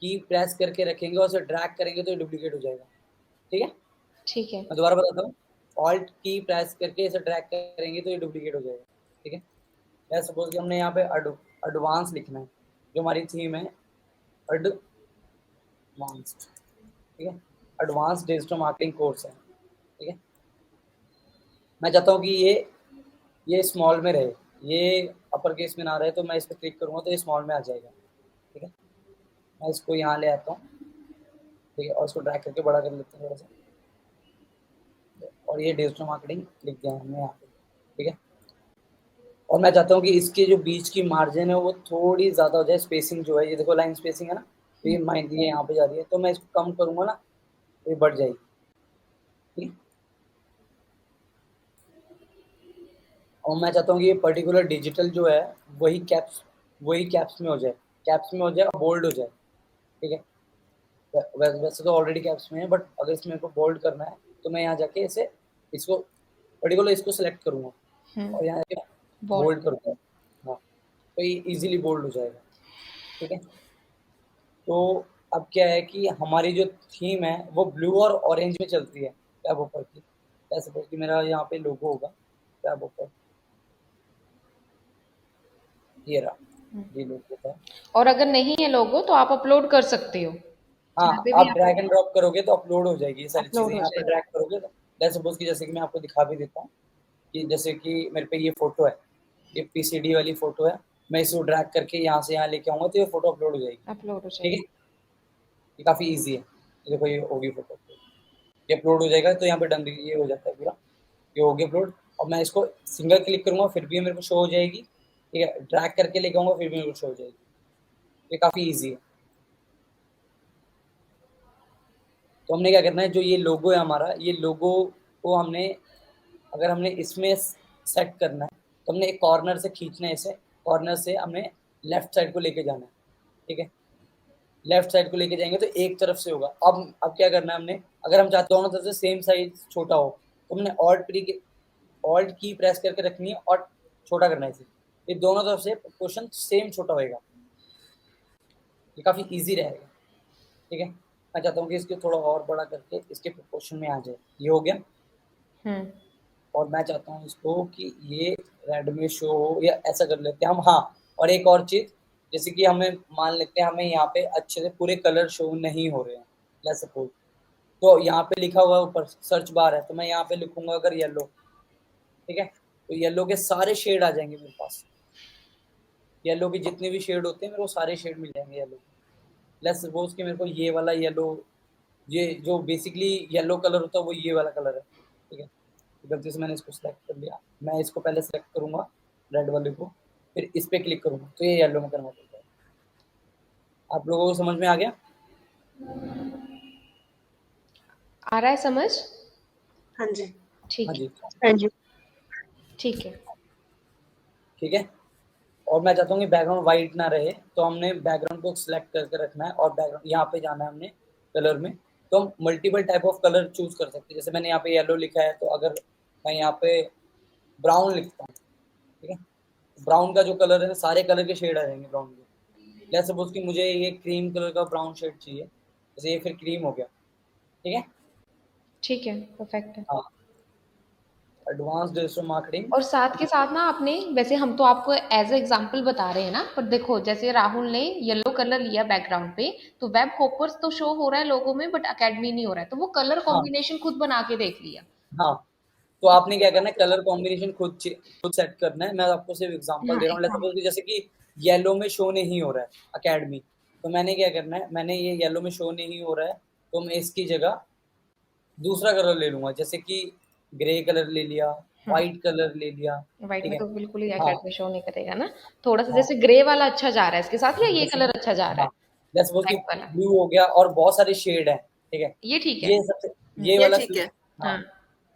की प्रेस करके रखेंगे और उसे ड्रैग करेंगे तो ये डुप्लीकेट हो जाएगा, ठीक है। ठीक है। मैं दोबारा बताता हूँ, ऑल्ट की प्रेस करके इसे ड्रैग करेंगे तो ये डुप्लीकेट हो जाएगा, ठीक है। लेट्स सपोज कि हमने यहाँ पे एडवांस लिखना है, जो हमारी थीम है एडवांस्ड, ठीक है। एडवांस डिजिटल मार्केटिंग कोर्स है, ठीक है। मैं चाहता हूँ कि ये स्मॉल में रहे, ये अपर केस में ना रहे, तो मैं इस पर क्लिक करूँगा तो ये स्मॉल में आ जाएगा, ठीक है। मैं इसको यहाँ ले आता हूँ, ठीक है, और इसको ड्रैग करके बड़ा कर लेते हैं थोड़ा सा, और ये डिजिटल मार्केटिंग लिख दिया हमने यहाँ पे, ठीक है। और मैं चाहता हूँ कि इसके जो बीच की मार्जिन है वो थोड़ी ज़्यादा हो जाए, स्पेसिंग जो है, ये देखो लाइन स्पेसिंग है ना, तो ये यहाँ पे जा रही है, तो मैं इसको कम करूँगा ना तो ये बढ़ जाएगी, ठीक है। और मैं चाहता हूँ कि ये पर्टिकुलर डिजिटल जो है वही कैप्स में हो जाए, और बोल्ड हो जाए, ठीक है। वैसे तो ऑलरेडी कैप्स में है, बट अगर इसमें मेरे को बोल्ड करना है तो मैं यहाँ जाके इसको पर्टिकुलर इसको सेलेक्ट करूँगा और यहाँ जाके बोल्ड करूँगा, हाँ, तो ये इजीली बोल्ड हो जाएगा, ठीक है। तो अब क्या है कि हमारी जो थीम है वो ब्लू और ऑरेंज में चलती है टैब ऊपर की। जैसे सपोज कि मेरा यहाँ पे लोगो होगा टैब ऊपर, ये रहा, ये लोगो है। और अगर नहीं है लोगो तो आप अपलोड कर सकते हो, हाँ, यहाँ पे आप भी आप ड्रैग एंड ड्रॉप करोगे तो अपलोड हो जाएगी ये सारी अपलोड चीज़ें, हो यहाँ पे जाएगी। ड्रैग करोगे तो जैसे सपोज कि जैसे कि मैं आपको दिखा भी देता हूँ कि जैसे कि मेरे पे ये फ़ोटो है, ये पीसीडी वाली फ़ोटो है, मैं इसको ड्रैग करके यहाँ से यहाँ लेके आऊँगा तो ये फ़ोटो अपलोड हो जाएगी, अपलोड हो ठीक जाएगी। है। ये काफ़ी ईज़ी है, ये देखो ये होगी फ़ोटो, ये अपलोड हो जाएगा तो यहाँ पे डन, ये हो जाता है पूरा, ये हो गया अपलोड। और मैं इसको सिंगल क्लिक करूँगा फिर भी मेरे को शो हो जाएगी, ठीक है। ड्रैग करके लेके आऊँगा फिर भी मेरे को शो हो जाएगी, ये काफ़ी ईज़ी है। तो हमने क्या करना है, जो ये लोगो है हमारा, ये लोगो को अगर हमने इसमें सेट करना है तो हमने एक कॉर्नर से खींचना है इसे, कॉर्नर से हमने लेफ्ट साइड को लेके जाना है, ठीक है। लेफ्ट साइड को लेके जाएंगे तो एक तरफ से होगा। अब क्या करना है हमने, अगर हम चाहते दोनों तरफ से सेम साइज छोटा हो तो हमने ऑल्ट की प्रेस करके रखनी है और छोटा करना है इसे, ये दोनों तरफ से प्रोपोर्शन सेम छोटा होएगा, ये काफ़ी ईजी रहेगा, ठीक है। मैं चाहता हूँ कि इसको थोड़ा और बड़ा करके इसके प्रोपोर्शन में आ जाए, ये हो गया। और मैं चाहता हूँ इसको कि ये रेड में शो हो या ऐसा कर लेते हैं हम, हाँ। और एक और चीज़, जैसे कि हमें मान लेते हैं हमें यहाँ पे अच्छे से पूरे कलर शो नहीं हो रहे हैं, लेट्स सपोज, तो यहाँ पे लिखा हुआ है ऊपर सर्च बार है, तो मैं यहाँ पे लिखूंगा अगर येलो, ठीक है, तो येलो के सारे शेड आ जाएंगे मेरे पास, येलो के जितने भी शेड होते हैं मेरे को सारे शेड मिल जाएंगे येलो। लेट्स सपोज कि मेरे को ये वाला येलो, ये जो बेसिकली येलो कलर होता है वो ये वाला कलर है, ठीक है। गलती से मैंने इसको सेलेक्ट कर लिया, मैं इसको पहले सेलेक्ट करूंगा रेड वाले को, फिर इस पे क्लिक करूंगा तो ये येलो में कन्वर्ट हो जाएगा। आप लोगों को समझ में आ गया? आ रहा है समझ? हाँ जी। ठीक हाँ है। जी, हाँ जी। ठीक है। ठीक है। और मैं चाहता हूँ कि बैकग्राउंड वाइट ना रहे, तो हमने बैकग्राउंड को सिलेक्ट करके रखना है और बैकग्राउंड यहाँ पे जाना है हमने कलर में, तो हम multiple type of colour choose कर सकते हैं। जैसे मैंने यहाँ पे येलो लिखा है, तो अगर मैं यहाँ पे ब्राउन लिखता हूँ, ठीक है, ब्राउन का जो कलर है ना सारे कलर के शेड आ जाएंगे ब्राउन के। लेट्स सपोज कि मुझे ये क्रीम कलर का ब्राउन शेड चाहिए, जैसे ये फिर क्रीम हो गया, ठीक है। ठीक है, परफेक्ट है। हाँ, एडवांस डिजिटल मार्केटिंग। और साथ के साथ ना आपने, वैसे हम तो आपको एज ए एग्जाम्पल बता रहे हैं ना, पर देखो जैसे राहुल ने येलो कलर लिया बैकग्राउंड पे, तो वेब होपर्स तो शो हो रहा है लोगों में बट अकेडमी नहीं हो रहा है, तो वो कलर हाँ कॉम्बिनेशन खुद बना के देख लिया। हाँ, तो आपने क्या करना है, कलर कॉम्बिनेशन खुद सेट करना है। मैं आपको सिर्फ एग्जांपल हाँ दे रहा हूँ। Let's example. सपोज कि जैसे कि येलो में शो नहीं हो रहा है अकेडमी, तो मैंने क्या करना है, मैंने ये येलो में शो नहीं हो रहा है, तो मैं इसकी जगह दूसरा कलर ले लूंगा, जैसे कि ग्रे कलर ले लिया, व्हाइट कलर ले लिया। व्हाइट ठीक में है। तो बिल्कुल ही हाँ अकेडमी शो नहीं करेगा ना। थोड़ा सा हाँ जैसे ग्रे वाला अच्छा जा रहा है इसके साथ, या ये जैसे कलर अच्छा जा रहा हाँ, है, लेट्स सपोज कि ब्लैक वाला। ब्लू हो गया और बहुत सारे शेड हैं। ठीक है। ये ठीक है। ये सबसे ये ये वाला ठीक है। हाँ, हाँ,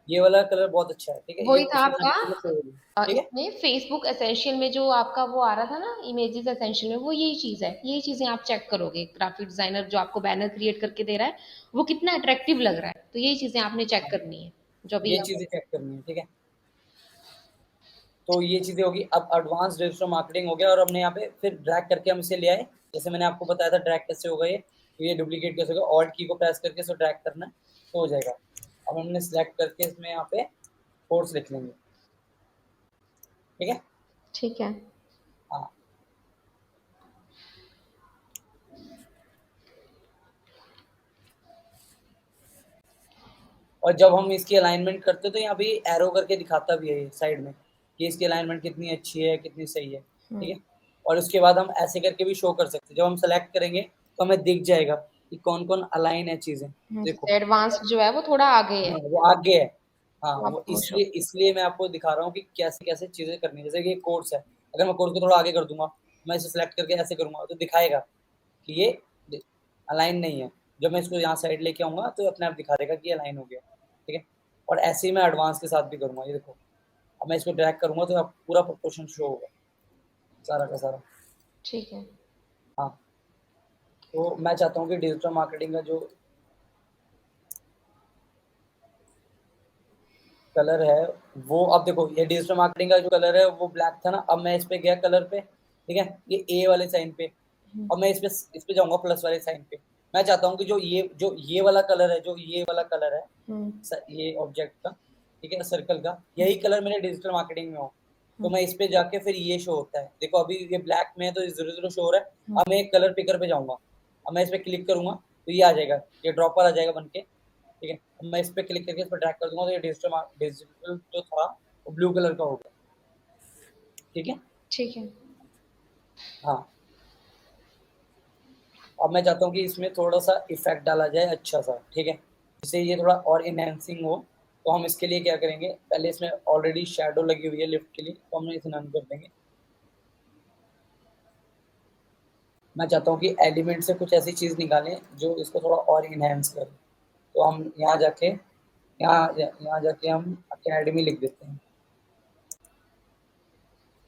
ये वाला कलर बहुत अच्छा है। ठीक है, ये वही था इसमें आपका। जाने के लिए show होगी। ठीक है। इसमें फेसबुक एसेंशियल में जो आपका वो आ रहा था ना, इमेजेस एसेंशियल में, वो यही चीज है। यही चीजें आप चेक करोगे, ग्राफिक डिजाइनर जो आपको बैनर क्रिएट करके दे रहा है वो कितना अट्रैक्टिव लग रहा है, तो यही चीजें आपने चेक करनी है जो भी ये आप। चीजें चेक करनी है। ठीक है, तो ये चीजें होगी। अब एडवांस डिजिटल मार्केटिंग हो गया, और हमने यहाँ पे फिर ड्रैग करके हम इसे ले आए। जैसे मैंने आपको बताया था ड्रैग कैसे होगा, ये तो ये डुप्लीकेट कैसे होगा, ऑल्ट की को प्रेस करके इसे ड्रैग करना है तो हो जाएगा। अब हमने सिलेक्ट करके इसमें यहाँ पे कोर्स लिख लेंगे। ठीक है। ठीक है। हाँ, और जब हम इसकी अलाइनमेंट करते हैं तो यहाँ पे एरो करके दिखाता भी है साइड में कि इसकी अलाइनमेंट कितनी अच्छी है, कितनी सही है। ठीक है। और उसके बाद हम ऐसे करके भी शो कर सकते हैं। जब हम सेलेक्ट करेंगे तो हमें दिख जाएगा कि कौन कौन अलाइन है चीजें। देखो, जैसे एडवांस जो है वो थोड़ा आगे है, हाँ, वो आगे है। हाँ, तो वो आपको शो। इसलिए इसलिए मैं आपको दिखा रहा हूँ कि कैसे कैसे चीजें करनी है। जैसे कि ये कोर्स है, अगर मैं कोर्स को थोड़ा आगे कर दूंगा, मैं इसे सेलेक्ट करके ऐसे करूंगा तो दिखाएगा कि ये अलाइन नहीं है। जब मैं इसको यहाँ साइड लेके आऊंगा तो अपने आप दिखा देगा कि अलाइन हो गया। ठीक है। और ऐसे ही मैं एडवांस के साथ भी करूंगा। ये देखो, अब मैं इसको ड्रैग करूंगा तो अब पूरा प्रोपोर्शन शो होगा, सारा का सारा। ठीक है। हाँ, तो मैं चाहता हूँ कि डिजिटल मार्केटिंग का जो कलर है वो, अब देखो ये डिजिटल मार्केटिंग का जो कलर है वो ब्लैक था ना, अब मैं इस पे गया कलर पे। ठीक है, ये ए वाले साइन पे, अब मैं इस पे जाऊंगा प्लस वाले साइन पे। मैं चाहता हूँ कि जो ये वाला कलर है, जो ये वाला कलर है, ये ऑब्जेक्ट का, ठीक है, सर्कल का, यही कलर मेरे डिजिटल मार्केटिंग में हो। तो मैं इस पे जाके फिर ये शो होता है। देखो अभी ये ब्लैक में है तो जीरो जीरो शो हो रहा है। अब मैं एक कलर पिकर पे जाऊंगा, अब मैं इस पे क्लिक करूंगा तो ये आ जाएगा, ये ड्रॉपर आ जाएगा बन के। ठीक है, अब मैं इस पे क्लिक करके इस पर ड्रैग कर दूंगा तो ये डिजिटल जो था वो ब्लू कलर का हो गया। ठीक है। ठीक है। हाँ, अब मैं चाहता हूँ कि इसमें थोड़ा सा इफेक्ट डाला जाए अच्छा सा। ठीक है, जिससे ये थोड़ा और इनहेंसिंग हो। तो हम इसके लिए क्या करेंगे, पहले इसमें ऑलरेडी शेडो लगी हुई है लिफ्ट के लिए, तो हम इसे नन कर देंगे। मैं चाहता हूँ कि एलिमेंट से कुछ ऐसी चीज़ निकालें जो इसको थोड़ा और इनहेंस करे। तो हम यहाँ जाके हम अकेडमी लिख देते हैं।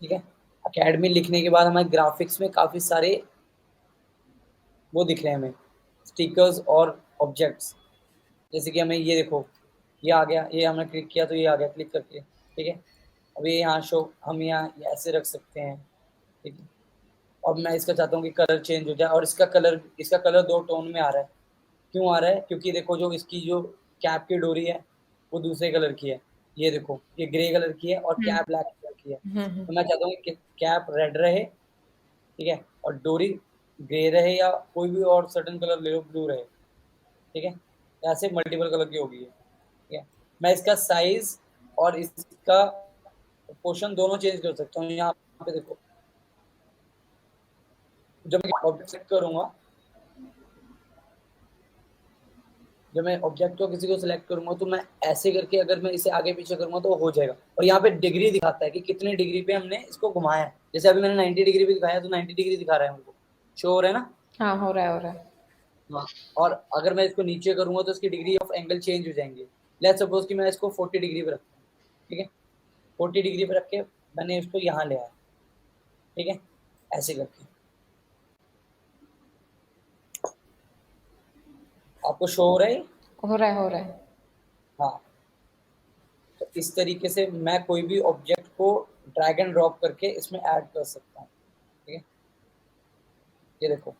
ठीक है, अकेडमी लिखने के बाद हमारे ग्राफिक्स में काफ़ी सारे वो दिख रहे हैं हमें, स्टिकर्स और ऑब्जेक्ट्स। जैसे कि हमें ये देखो, ये आ गया, ये हमने क्लिक किया तो ये आ गया क्लिक करके। ठीक है, अब ये यहाँ शो, हम यहाँ ऐसे रख सकते हैं। ठीक है, अब मैं इसका चाहता हूँ कि कलर चेंज हो जाए, और इसका कलर दो टोन में आ रहा है। क्यों आ रहा है, क्योंकि देखो जो इसकी जो कैप की डोरी है वो दूसरे कलर की है। ये देखो, ये ग्रे कलर की है और कैप ब्लैक कलर की है। तो मैं चाहता हूँ कि कैप रेड रहे, ठीक है, और डोरी ग्रे रहे, या कोई भी और सर्टन कलर ले लो, ब्लू रहे। ठीक है, ऐसे मल्टीपल कलर की होगी ये। ठीक है, मैं इसका साइज और इसका पोर्शन दोनों चेंज कर सकता हूँ। यहाँ पे देखो, जब मैं ऑब्जेक्ट सेलेक्ट करूंगा, जब मैं ऑब्जेक्ट को किसी को सिलेक्ट करूंगा तो मैं ऐसे करके अगर मैं इसे आगे पीछे करूंगा तो हो जाएगा। और यहाँ पे डिग्री दिखाता है कि कितने डिग्री पे हमने इसको घुमाया है। जैसे अभी मैंने 90 डिग्री पे दिखाया तो 90 डिग्री दिखा रहा है हमको, शो हो रहा है ना। हाँ, हो रहा है, हो रहा है। हाँ, और अगर मैं इसको नीचे करूंगा तो इसकी डिग्री ऑफ एंगल चेंज हो जाएंगे। लेट्स सपोज कि मैं इसको 40 डिग्री पे रखता हूँ। ठीक है, 40 डिग्री पे रख के मैंने इसको यहाँ ले आया। ठीक है, ऐसे करके आपको शो हो रहा है। हो रहा है, हो रहा है। हाँ, तो इस तरीके से मैं कोई भी ऑब्जेक्ट को ड्रैग एंड ड्रॉप करके इसमें ऐड कर सकता हूँ। ठीक है, ये देखो,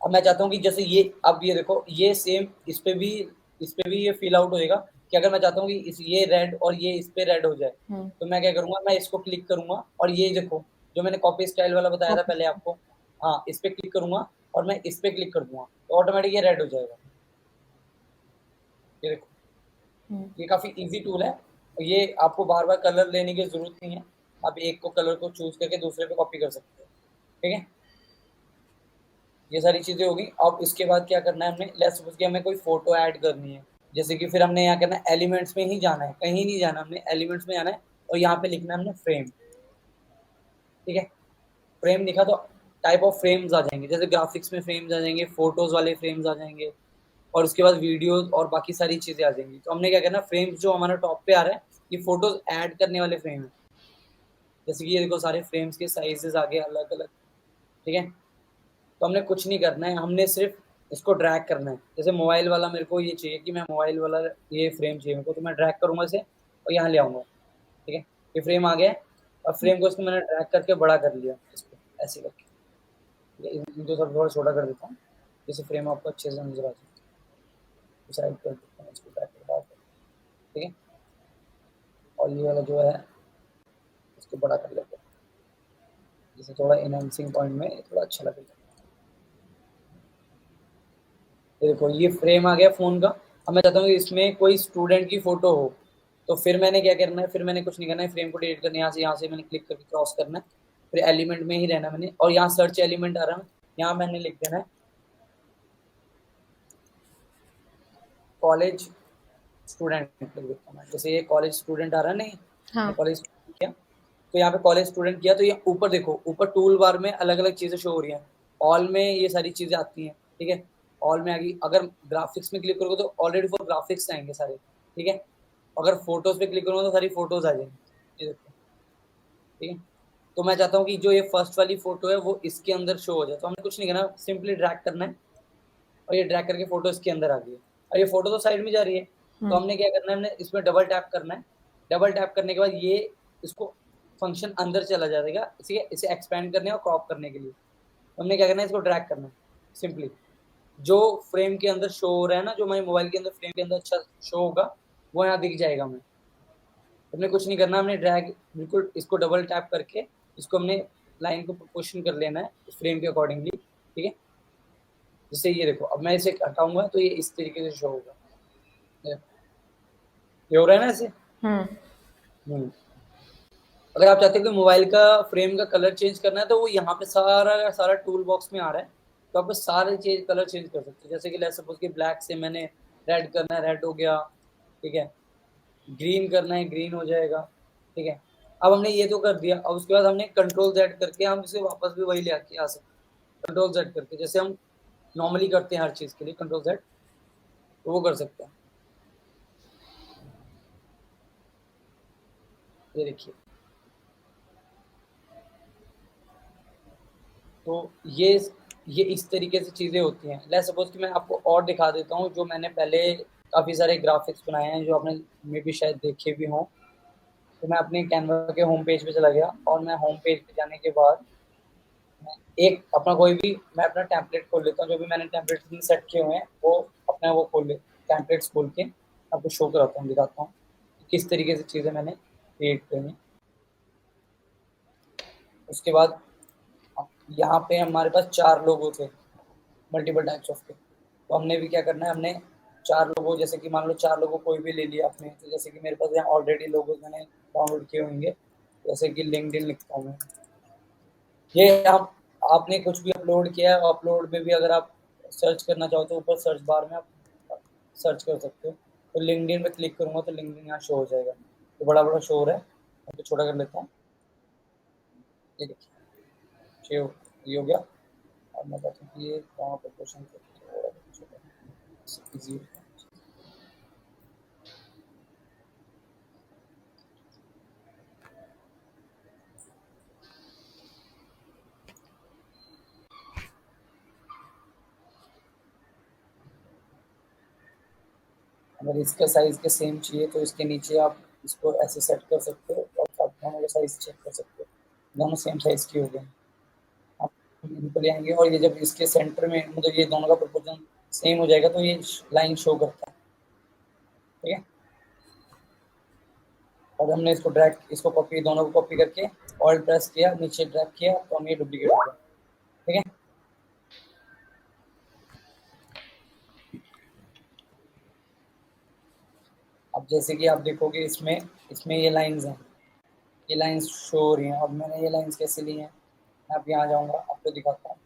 अब मैं चाहता हूँ कि जैसे ये, अब ये देखो, ये सेम इस पे भी ये फिल आउट होएगा। कि अगर मैं चाहता हूँ कि ये रेड और ये इस पे रेड हो जाए, तो मैं क्या करूंगा, मैं इसको क्लिक करूंगा और ये देखो जो मैंने कॉपी स्टाइल वाला बताया था पहले आपको, हाँ इस पे क्लिक करूंगा और मैं इस पे क्लिक कर दूंगा तो ऑटोमेटिक ये रेड हो जाएगा। ये देखो, ये काफी इजी टूल है और ये आपको बार बार कलर लेने की जरूरत नहीं है, आप एक को कलर को चूज करके दूसरे पे कॉपी कर सकते हो। ठीक है, ये सारी चीजें होगी। अब इसके बाद क्या करना है, हमने लेट्स सपोज कि हमें कोई फोटो ऐड करनी है, जैसे कि फिर हमने यहाँ करना है एलिमेंट्स में ही जाना है, कहीं नहीं जाना, हमने एलिमेंट्स में जाना है और यहाँ पे लिखना है हमने फ्रेम। ठीक है, फ्रेम लिखा तो टाइप ऑफ फ्रेम्स आ जाएंगे, जैसे ग्राफिक्स में फ्रेम्स आ जाएंगे, फोटोज वाले फ्रेम्स आ जाएंगे और उसके बाद वीडियोस और बाकी सारी चीजें आ जाएंगी। तो हमने क्या करना है, फ्रेम्स जो हमारा टॉप पे आ रहा है ये फोटोज ऐड करने वाले फ्रेम है। जैसे कि ये देखो सारे फ्रेम्स के साइजेस आ गए अलग अलग। ठीक है, तो हमने कुछ नहीं करना है, हमने सिर्फ इसको ड्रैग करना है। जैसे मोबाइल वाला मेरे को ये चाहिए कि मैं मोबाइल वाला ये फ्रेम चाहिए मेरे को, तो मैं ड्रैग करूंगा इसे और यहाँ ले आऊंगा। ठीक है, ये फ्रेम आ गया है। अब फ्रेम को इसको मैंने ड्रैग करके बड़ा कर लिया इसको ऐसे करके। ठीक है, इनको सब थोड़ा छोटा कर देता हूँ जैसे फ्रेम आपको अच्छे से नजर आ जाए। साइड कर देता हूँ इसको, ड्रैग कर। ठीक है, और ये वाला जो है इसको बड़ा कर लेते हैं, जैसे थोड़ा इनहेंसिंग पॉइंट में थोड़ा अच्छा लगेगा। ये देखो ये फ्रेम आ गया फोन का। अब मैं चाहता हूँ कि इसमें कोई स्टूडेंट की फोटो हो, तो फिर मैंने क्या करना है, फिर मैंने कुछ नहीं करना है, फ्रेम को डिलीट करना है, यहाँ से मैंने क्लिक करके क्रॉस करना है, फिर एलिमेंट में ही रहना है मैंने, और यहाँ सर्च एलिमेंट आ रहा है, यहाँ मैंने लिख देना है कॉलेज स्टूडेंट लिख देता हूँ। जैसे ये कॉलेज स्टूडेंट आ रहा है, नहीं हाँ कॉलेज किया तो यहाँ पे कॉलेज स्टूडेंट किया, तो ये ऊपर देखो, ऊपर टूल बार में अलग अलग चीजें शो हो रही हैं, ऑल में ये सारी चीजें आती हैं। ठीक है, ऑल में आ गई, अगर ग्राफिक्स में क्लिक करोगे तो ऑलरेडी फॉर ग्राफिक्स आएंगे सारे। ठीक है, अगर फोटोज पे क्लिक करूंगा तो सारी फोटोज आ जाएंगी। ये देखो, ठीक है, तो मैं चाहता हूँ कि जो ये फर्स्ट वाली फोटो है वो इसके अंदर शो हो जाए, तो हमने कुछ नहीं करना, सिंपली ड्रैग करना है और ये ड्रैग करके फोटो इसके अंदर आ गई है। और ये फोटो तो साइड में जा रही है, तो हमने क्या करना है, हमने इसमें डबल टैप करना है। डबल टैप करने के बाद ये इसको फंक्शन अंदर चला जाएगा, इसे एक्सपेंड करने और क्रॉप करने के लिए। तो हमने क्या करना है, इसको ड्रैग करना है सिंपली, जो फ्रेम के अंदर शो हो रहा है ना, जो हमारे मोबाइल के अंदर फ्रेम के अंदर अच्छा शो होगा वो यहाँ दिख जाएगा हमें। हमने कुछ नहीं करना, हमने ड्रैग बिल्कुल इसको डबल टैप करके इसको हमने लाइन को प्रोपोर्शन कर लेना है फ्रेम के अकॉर्डिंगली। ठीक है, जैसे ये देखो, अब मैं इसे हटाऊंगा तो ये इस तरीके से शो होगा, ये हो रहा है ना ऐसे। अगर आप चाहते हो कि मोबाइल का फ्रेम का कलर चेंज करना है तो वो यहाँ पे सारा सारा टूल बॉक्स में आ रहा है, तो आप सारे कलर चेंज कर सकते हो। जैसे कि लेट्स सपोज कि ब्लैक से मैंने रेड करना है, रेड हो गया। ठीक है, ग्रीन करना है, ग्रीन हो जाएगा। ठीक है, अब हमने ये तो कर दिया, अब उसके बाद हमने कंट्रोल जेड करके हम इसे वापस भी वही ले आके आ सकते हैं। कंट्रोल जेड करके जैसे हम नॉर्मली करते हैं हर चीज के लिए कंट्रोल जेड, तो वो कर सकते हैं। ये देखिए, तो ये इस तरीके से चीज़ें होती हैं। लेट्स सपोज कि मैं आपको और दिखा देता हूँ, जो मैंने पहले काफ़ी सारे ग्राफिक्स बनाए हैं जो आपने मे भी शायद देखे भी हों। तो मैं अपने कैनवा के होम पेज पे चला गया और मैं होम पेज पे जाने के बाद मैं एक अपना कोई भी मैं अपना टेम्पलेट खोल लेता हूँ, जो भी मैंने टेम्पलेट सेट किए हुए हैं वो अपना वो खोल ले, टेम्पलेट्स खोल के आपको शो कराता हूँ, दिखाता हूँ किस तरीके से चीज़ें मैंने क्रिएट करी हैं। उसके बाद यहाँ पे हमारे पास 4 लोगो थे, मल्टीपल टाइप्स ऑफ के। तो हमने भी क्या करना है, हमने 4 लोगो, जैसे कि मान लो 4 लोगो कोई भी ले लिया आपने, तो जैसे कि मेरे पास यहाँ ऑलरेडी लोगो मैंने डाउनलोड किए होंगे, जैसे कि लिंक्डइन लिखता हूँ मैं। ये आप आपने कुछ भी अपलोड किया है, अपलोड में भी अगर आप सर्च करना चाहो तो ऊपर सर्च बार में आप सर्च कर सकते हो। तो लिंक्डइन पे क्लिक करूँगा तो लिंक्डइन यहाँ शो हो जाएगा, तो बड़ा बड़ा शो हो रहा है, मैं तो छोटा कर लेता हूँ। ये देखिए ये हो गया। अब मैं कहता हूँ कि ये कहाँ पर क्वेश्चन इजी। अगर इसका साइज के सेम चाहिए तो इसके नीचे आप इसको ऐसे सेट कर सकते हो और आप दोनों का साइज चेक कर सकते हो, दोनों सेम साइज के हो गए। आप इनको ले आएंगे और ये जब इसके सेंटर में मतलब ये दोनों का प्रोपोर्शन सेम हो जाएगा तो ये लाइन शो करता है। ठीक है, और हमने इसको ड्रैग, इसको कॉपी, दोनों को कॉपी करके ऑल्ट प्रेस किया, नीचे ड्रैग किया, तो हम ये डुप्लीकेट हो गया। ठीक है, अब जैसे कि आप देखोगे इसमें इसमें ये लाइंस हैं, ये लाइंस शो हो रही हैं। अब मैंने ये लाइंस कैसे ली हैं, मैं अब यहाँ जाऊँगा, आपको दिखाता हूँ।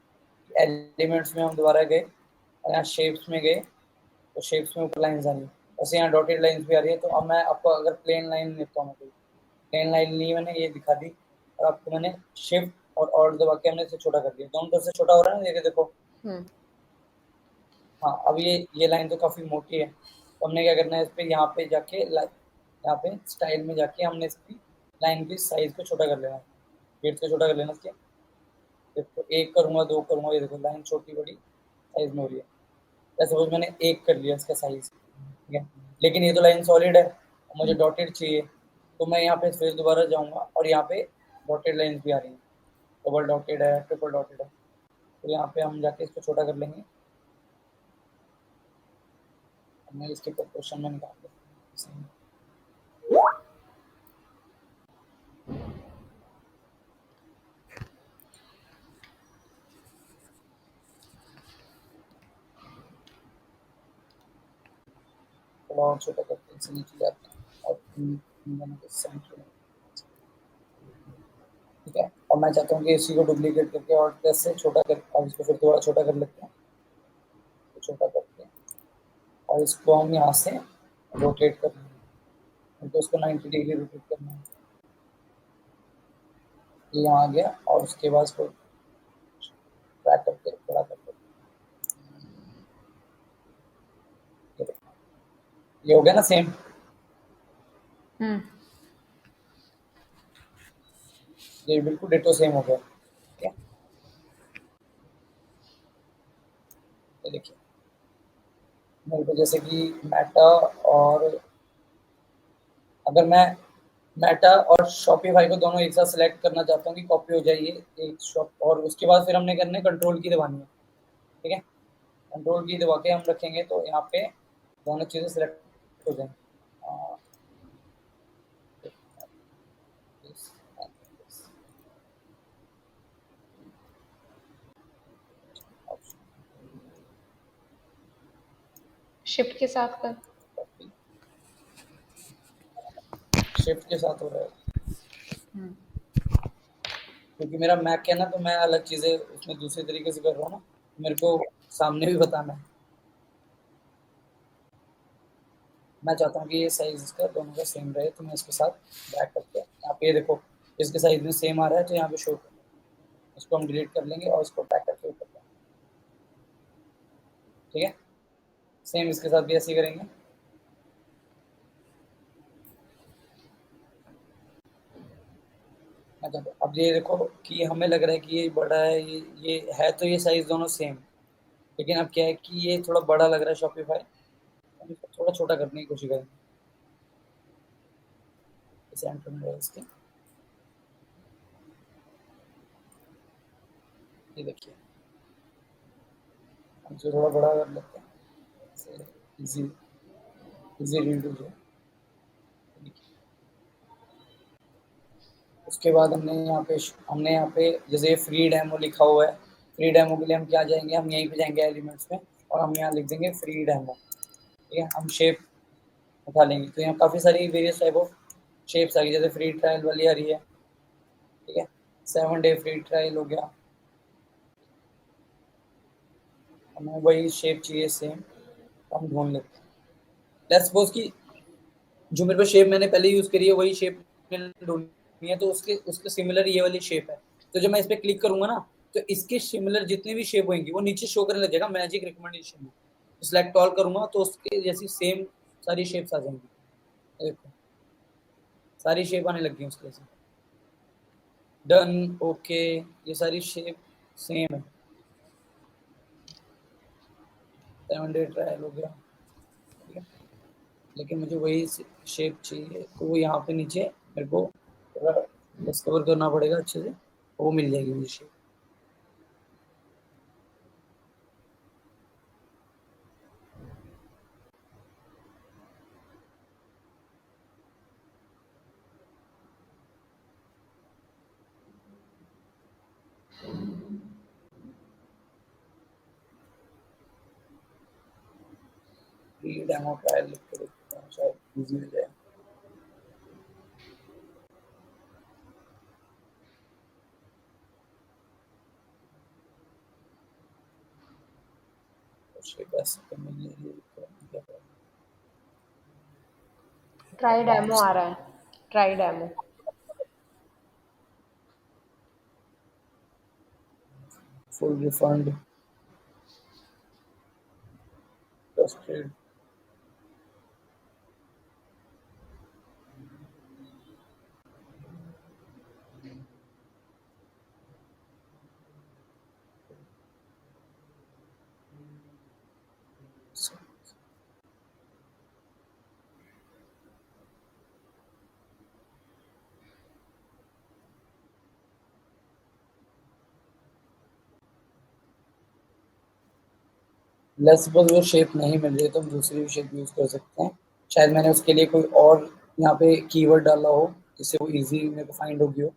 एलिमेंट्स में हम दोबारा गए और यहाँ शेप्स में गए, तो शेप्स में ऊपर लाइंस आ रही है, वैसे यहाँ डॉटेड लाइंस भी आ रही है। तो अब मैं आपको अगर प्लेन लाइन लेता हूँ, कोई प्लेन लाइन ली मैंने, ये दिखा दी, और आपको मैंने शिफ्ट और ऑल्ट दबा के हमने इसे छोटा कर दिया, दोनों तरफ से छोटा हो रहा है ना, ये देखो। हम्म हाँ, अब ये लाइन तो काफ़ी मोटी है, तो हमने क्या करना है, इस पर यहाँ पे जाके यहाँ पे स्टाइल में जाके हमने इसकी लाइन की साइज़ को छोटा कर लेना है, वेट को छोटा कर लेना इसके। देखो, एक करूँगा, दो करूँगा, ये देखो लाइन छोटी बड़ी साइज़ में हो रही है। या सपोज मैंने एक कर लिया इसका साइज़, ठीक है, लेकिन ये तो लाइन सॉलिड है, मुझे डॉटेड चाहिए, तो मैं यहाँ पे फिर दोबारा जाऊँगा और यहाँ पे डॉटेड लाइन्स भी आ रही हैं, डबल डॉटेड है, ट्रिपल डॉटेड है, तो यहाँ पे हम जाके इसको छोटा कर लेंगे। मैं इसके प्रोपोर्शन में निकाल देता हूँ। थोड़ा और छोटा करते हैं, इसे नीचे जाते हैं और इन दोनों को सेंटर में, ठीक है। और मैं चाहता हूँ कि इसी को डुप्लीकेट करके और प्लस से छोटा कर, अब इसको फिर थोड़ा छोटा कर लेते हैं, तो छोटा करते हैं और इसको हम यहाँ से रोटेट कर लेंगे, तो इसको 90 डिग्री रोटेट करना है। ये यहाँ आ गया और उसके बाद इसको ट्रैक करके बड़ा कर देते हैं। ये हो गया ना सेम, हम्म ये बिल्कुल डिटो सेम हो गया, ठीक है। ये देखिए, मेरे को जैसे कि मेटा और, अगर मैं मेटा और शॉपिफाई को दोनों एक साथ सेलेक्ट करना चाहता हूँ कि कॉपी हो जाइए एक शॉप, और उसके बाद फिर हमने करना है कंट्रोल की दबानी है, ठीक है। कंट्रोल की दबा के हम रखेंगे तो यहाँ पे दोनों चीज़ें सेलेक्ट हो जाएंगी। शिफ्ट के साथ कर। शिफ्ट के साथ हो रहा है, हम्म क्योंकि मेरा मैक है ना, तो मैं अलग चीज़ें उसमें दूसरे तरीके से कर रहा हूँ ना, मेरे को सामने भी बताना है। मैं चाहता हूँ कि ये साइज इसका दोनों का सेम रहे, तो मैं इसके साथ ड्रैग करके यहाँ पे, ये देखो इसके साइज में सेम आ रहा है, तो यहाँ पे शो कर, इसको हम डिलीट कर लेंगे और इसको ड्रैग करके ऊपर लेंगे, ठीक है। सेम इसके साथ भी ऐसे ही करेंगे। अच्छा, अब ये देखो कि हमें लग रहा है कि ये बड़ा है, ये है, तो ये साइज दोनों सेम, लेकिन अब क्या है कि ये थोड़ा बड़ा लग रहा है शॉपिफाई, हम इसको थोड़ा छोटा करने की कोशिश करेंगे, सेंटर में रहे इसके। ये देखिए, हम इसे थोड़ा बड़ा कर लेते हैं, इजी इजी रीड हो जाए। उसके बाद हमने यहाँ पे जैसे फ्री डेमो लिखा हुआ है, फ्री डेमो के लिए हम क्या जाएंगे, हम यहीं पे जाएंगे एलिमेंट्स में, और हम यहाँ लिख देंगे फ्री डेमो, ठीक है। हम शेप उठा लेंगे, तो यहाँ काफ़ी सारी वेरियस टाइप ऑफ शेप्स आ गई, जैसे फ्री ट्रायल वाली आ रही है, ठीक है। 7 डे फ्री ट्रायल हो गया, हमें वही शेप चाहिए सेम, हम ढूंढ लेते हैं। लेट्स सपोज कि जो मेरे पास शेप मैंने पहले यूज़ करी है वही शेप मैंने ढूंढनी है, तो उसके उसके सिमिलर ये वाली शेप है, तो जब मैं इस पर क्लिक करूंगा ना, तो इसके सिमिलर जितनी भी शेप होंगी वो नीचे शो करने लगेगा मैजिक रिकमेंडेशन में। सिलेक्ट ऑल करूंगा तो उसके जैसी सेम सारी शेप्स आ जाएंगी, देखो सारी शेप आने लग गई उसके जैसे। डन, ओके, ये सारी शेप सेम है। 7 डे ट्रायल हो गया, ठीक है, लेकिन मुझे वही शेप चाहिए, तो वो यहाँ पे नीचे मेरे को थोड़ा डिस्कवर करना पड़ेगा अच्छे से, वो मिल जाएगी मुझे शेप। फ्री डेमो ट्रायल लिख के देखते हैं, शायद इजी हो जाए। ट्राई डेमो आ रहा है, try demo. Full refund, trusted, let's suppose वो शेप नहीं मिल रही तो हम दूसरी शेप यूज कर सकते हैं। शायद मैंने उसके लिए कोई और यहाँ पे कीवर्ड डाला हो जिससे वो इजी मेरे को फाइंड होगी हो।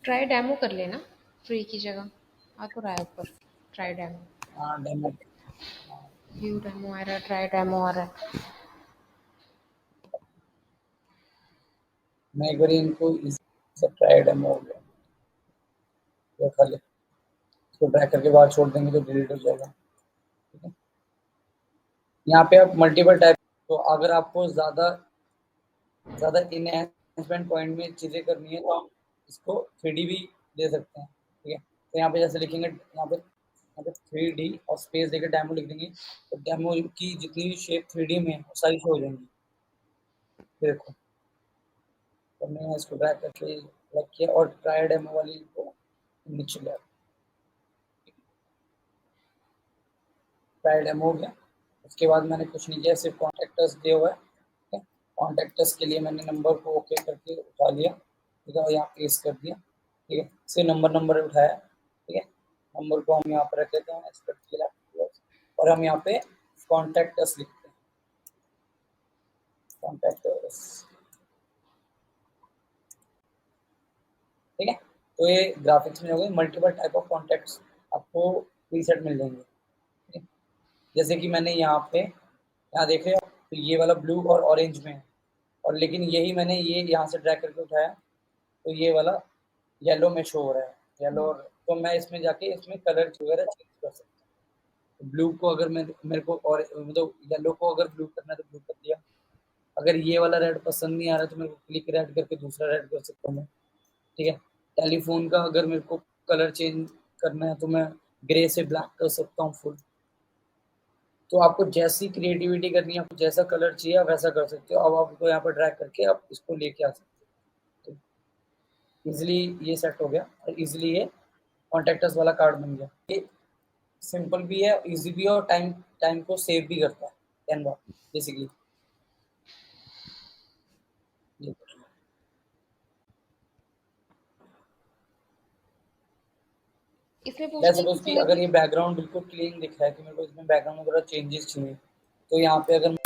ट्राई डेमो कर लेना, फ्री की जगह आ तो रहा है ऊपर ट्राई डेमो। हाँ डेमो, व्यू डेमो आ रहा है, ट्राई डेमो आ रहा है। मैं एक बार इनको इजी ट्राई डेमो हो गया, तो खाली इसको ड्रैग करके बाहर छोड़ देंगे तो डिलीट हो जाएगा। ठीक है, यहाँ पे आप मल्टीपल टाइप, तो अगर आपको ज़्यादा इनहेंसमेंट पॉइंट में चीज़ें करनी है तो आप इसको 3D भी दे सकते हैं। ठीक है, तो यहाँ पे जैसे लिखेंगे, यहाँ पे 3D और स्पेस देकर डेमो लिख देंगे, तो डेमो की जितनी भी शेप 3D में है वो सारी शो हो जाएंगी। देखो, तो मैं इसको ड्रैग करके रख किया और ट्राई डेमो वाली को नीचे ले, ट्राई डेमो हो गया। उसके बाद मैंने कुछ नहीं किया, सिर्फ कॉन्टेक्टर्स दिया हुआ है। कॉन्टेक्टर्स के लिए मैंने नंबर को ओके करके उठा लिया, ठीक है, और यहाँ पेस्ट कर दिया। ठीक है, सिर्फ नंबर उठाया। ठीक है, नंबर को हम यहाँ पर रख देते हैं एक्सपेक्ट किया, और हम यहाँ पे कॉन्टेक्टर्स लिखते हैं, कॉन्टेक्टर्स। ठीक है, तो ये ग्राफिक्स में हो गई मल्टीपल टाइप ऑफ कॉन्टेक्ट्स, आपको प्रीसेट मिल जाएंगे। ठीक है? जैसे कि मैंने यहाँ देख रहे हो, तो ये वाला ब्लू और ऑरेंज में है, और लेकिन यही मैंने ये यहाँ से ड्रैग करके उठाया तो ये वाला येलो में शो हो रहा है, येलो। तो मैं इसमें जाके इसमें कलर वगैरह चेंज कर सकता हूँ। ब्लू को अगर मैं मेरे को और मतलब येलो को अगर ब्लू करना है तो ब्लू कर दिया। अगर ये वाला रेड पसंद नहीं आ रहा तो मेरे को क्लिक रेड करके दूसरा रेड कर सकता हूँ मैं। ठीक है, टेलीफोन का अगर मेरे को कलर चेंज करना है तो मैं ग्रे से ब्लैक कर सकता हूँ फुल। तो आपको जैसी क्रिएटिविटी करनी है, आपको जैसा कलर चाहिए आप वैसा कर सकते हो। अब आपको यहाँ पर ड्रैग करके आप इसको लेके आ सकते हो। इजिली ये सेट हो गया और इजिली ये कॉन्टेक्टर्स वाला कार्ड बन गया। ये सिंपल भी है, इजी भी है, और टाइम टाइम को सेव भी करता है कैनवा बेसिकली। इसमें जैसे पूछना है कि सपोज कि तुम्हें अगर ये बैकग्राउंड बिल्कुल क्लीन दिख रहा है कि मेरे को इसमें बैकग्राउंड वगैरह चेंजेस चाहिए, तो यहाँ पे अगर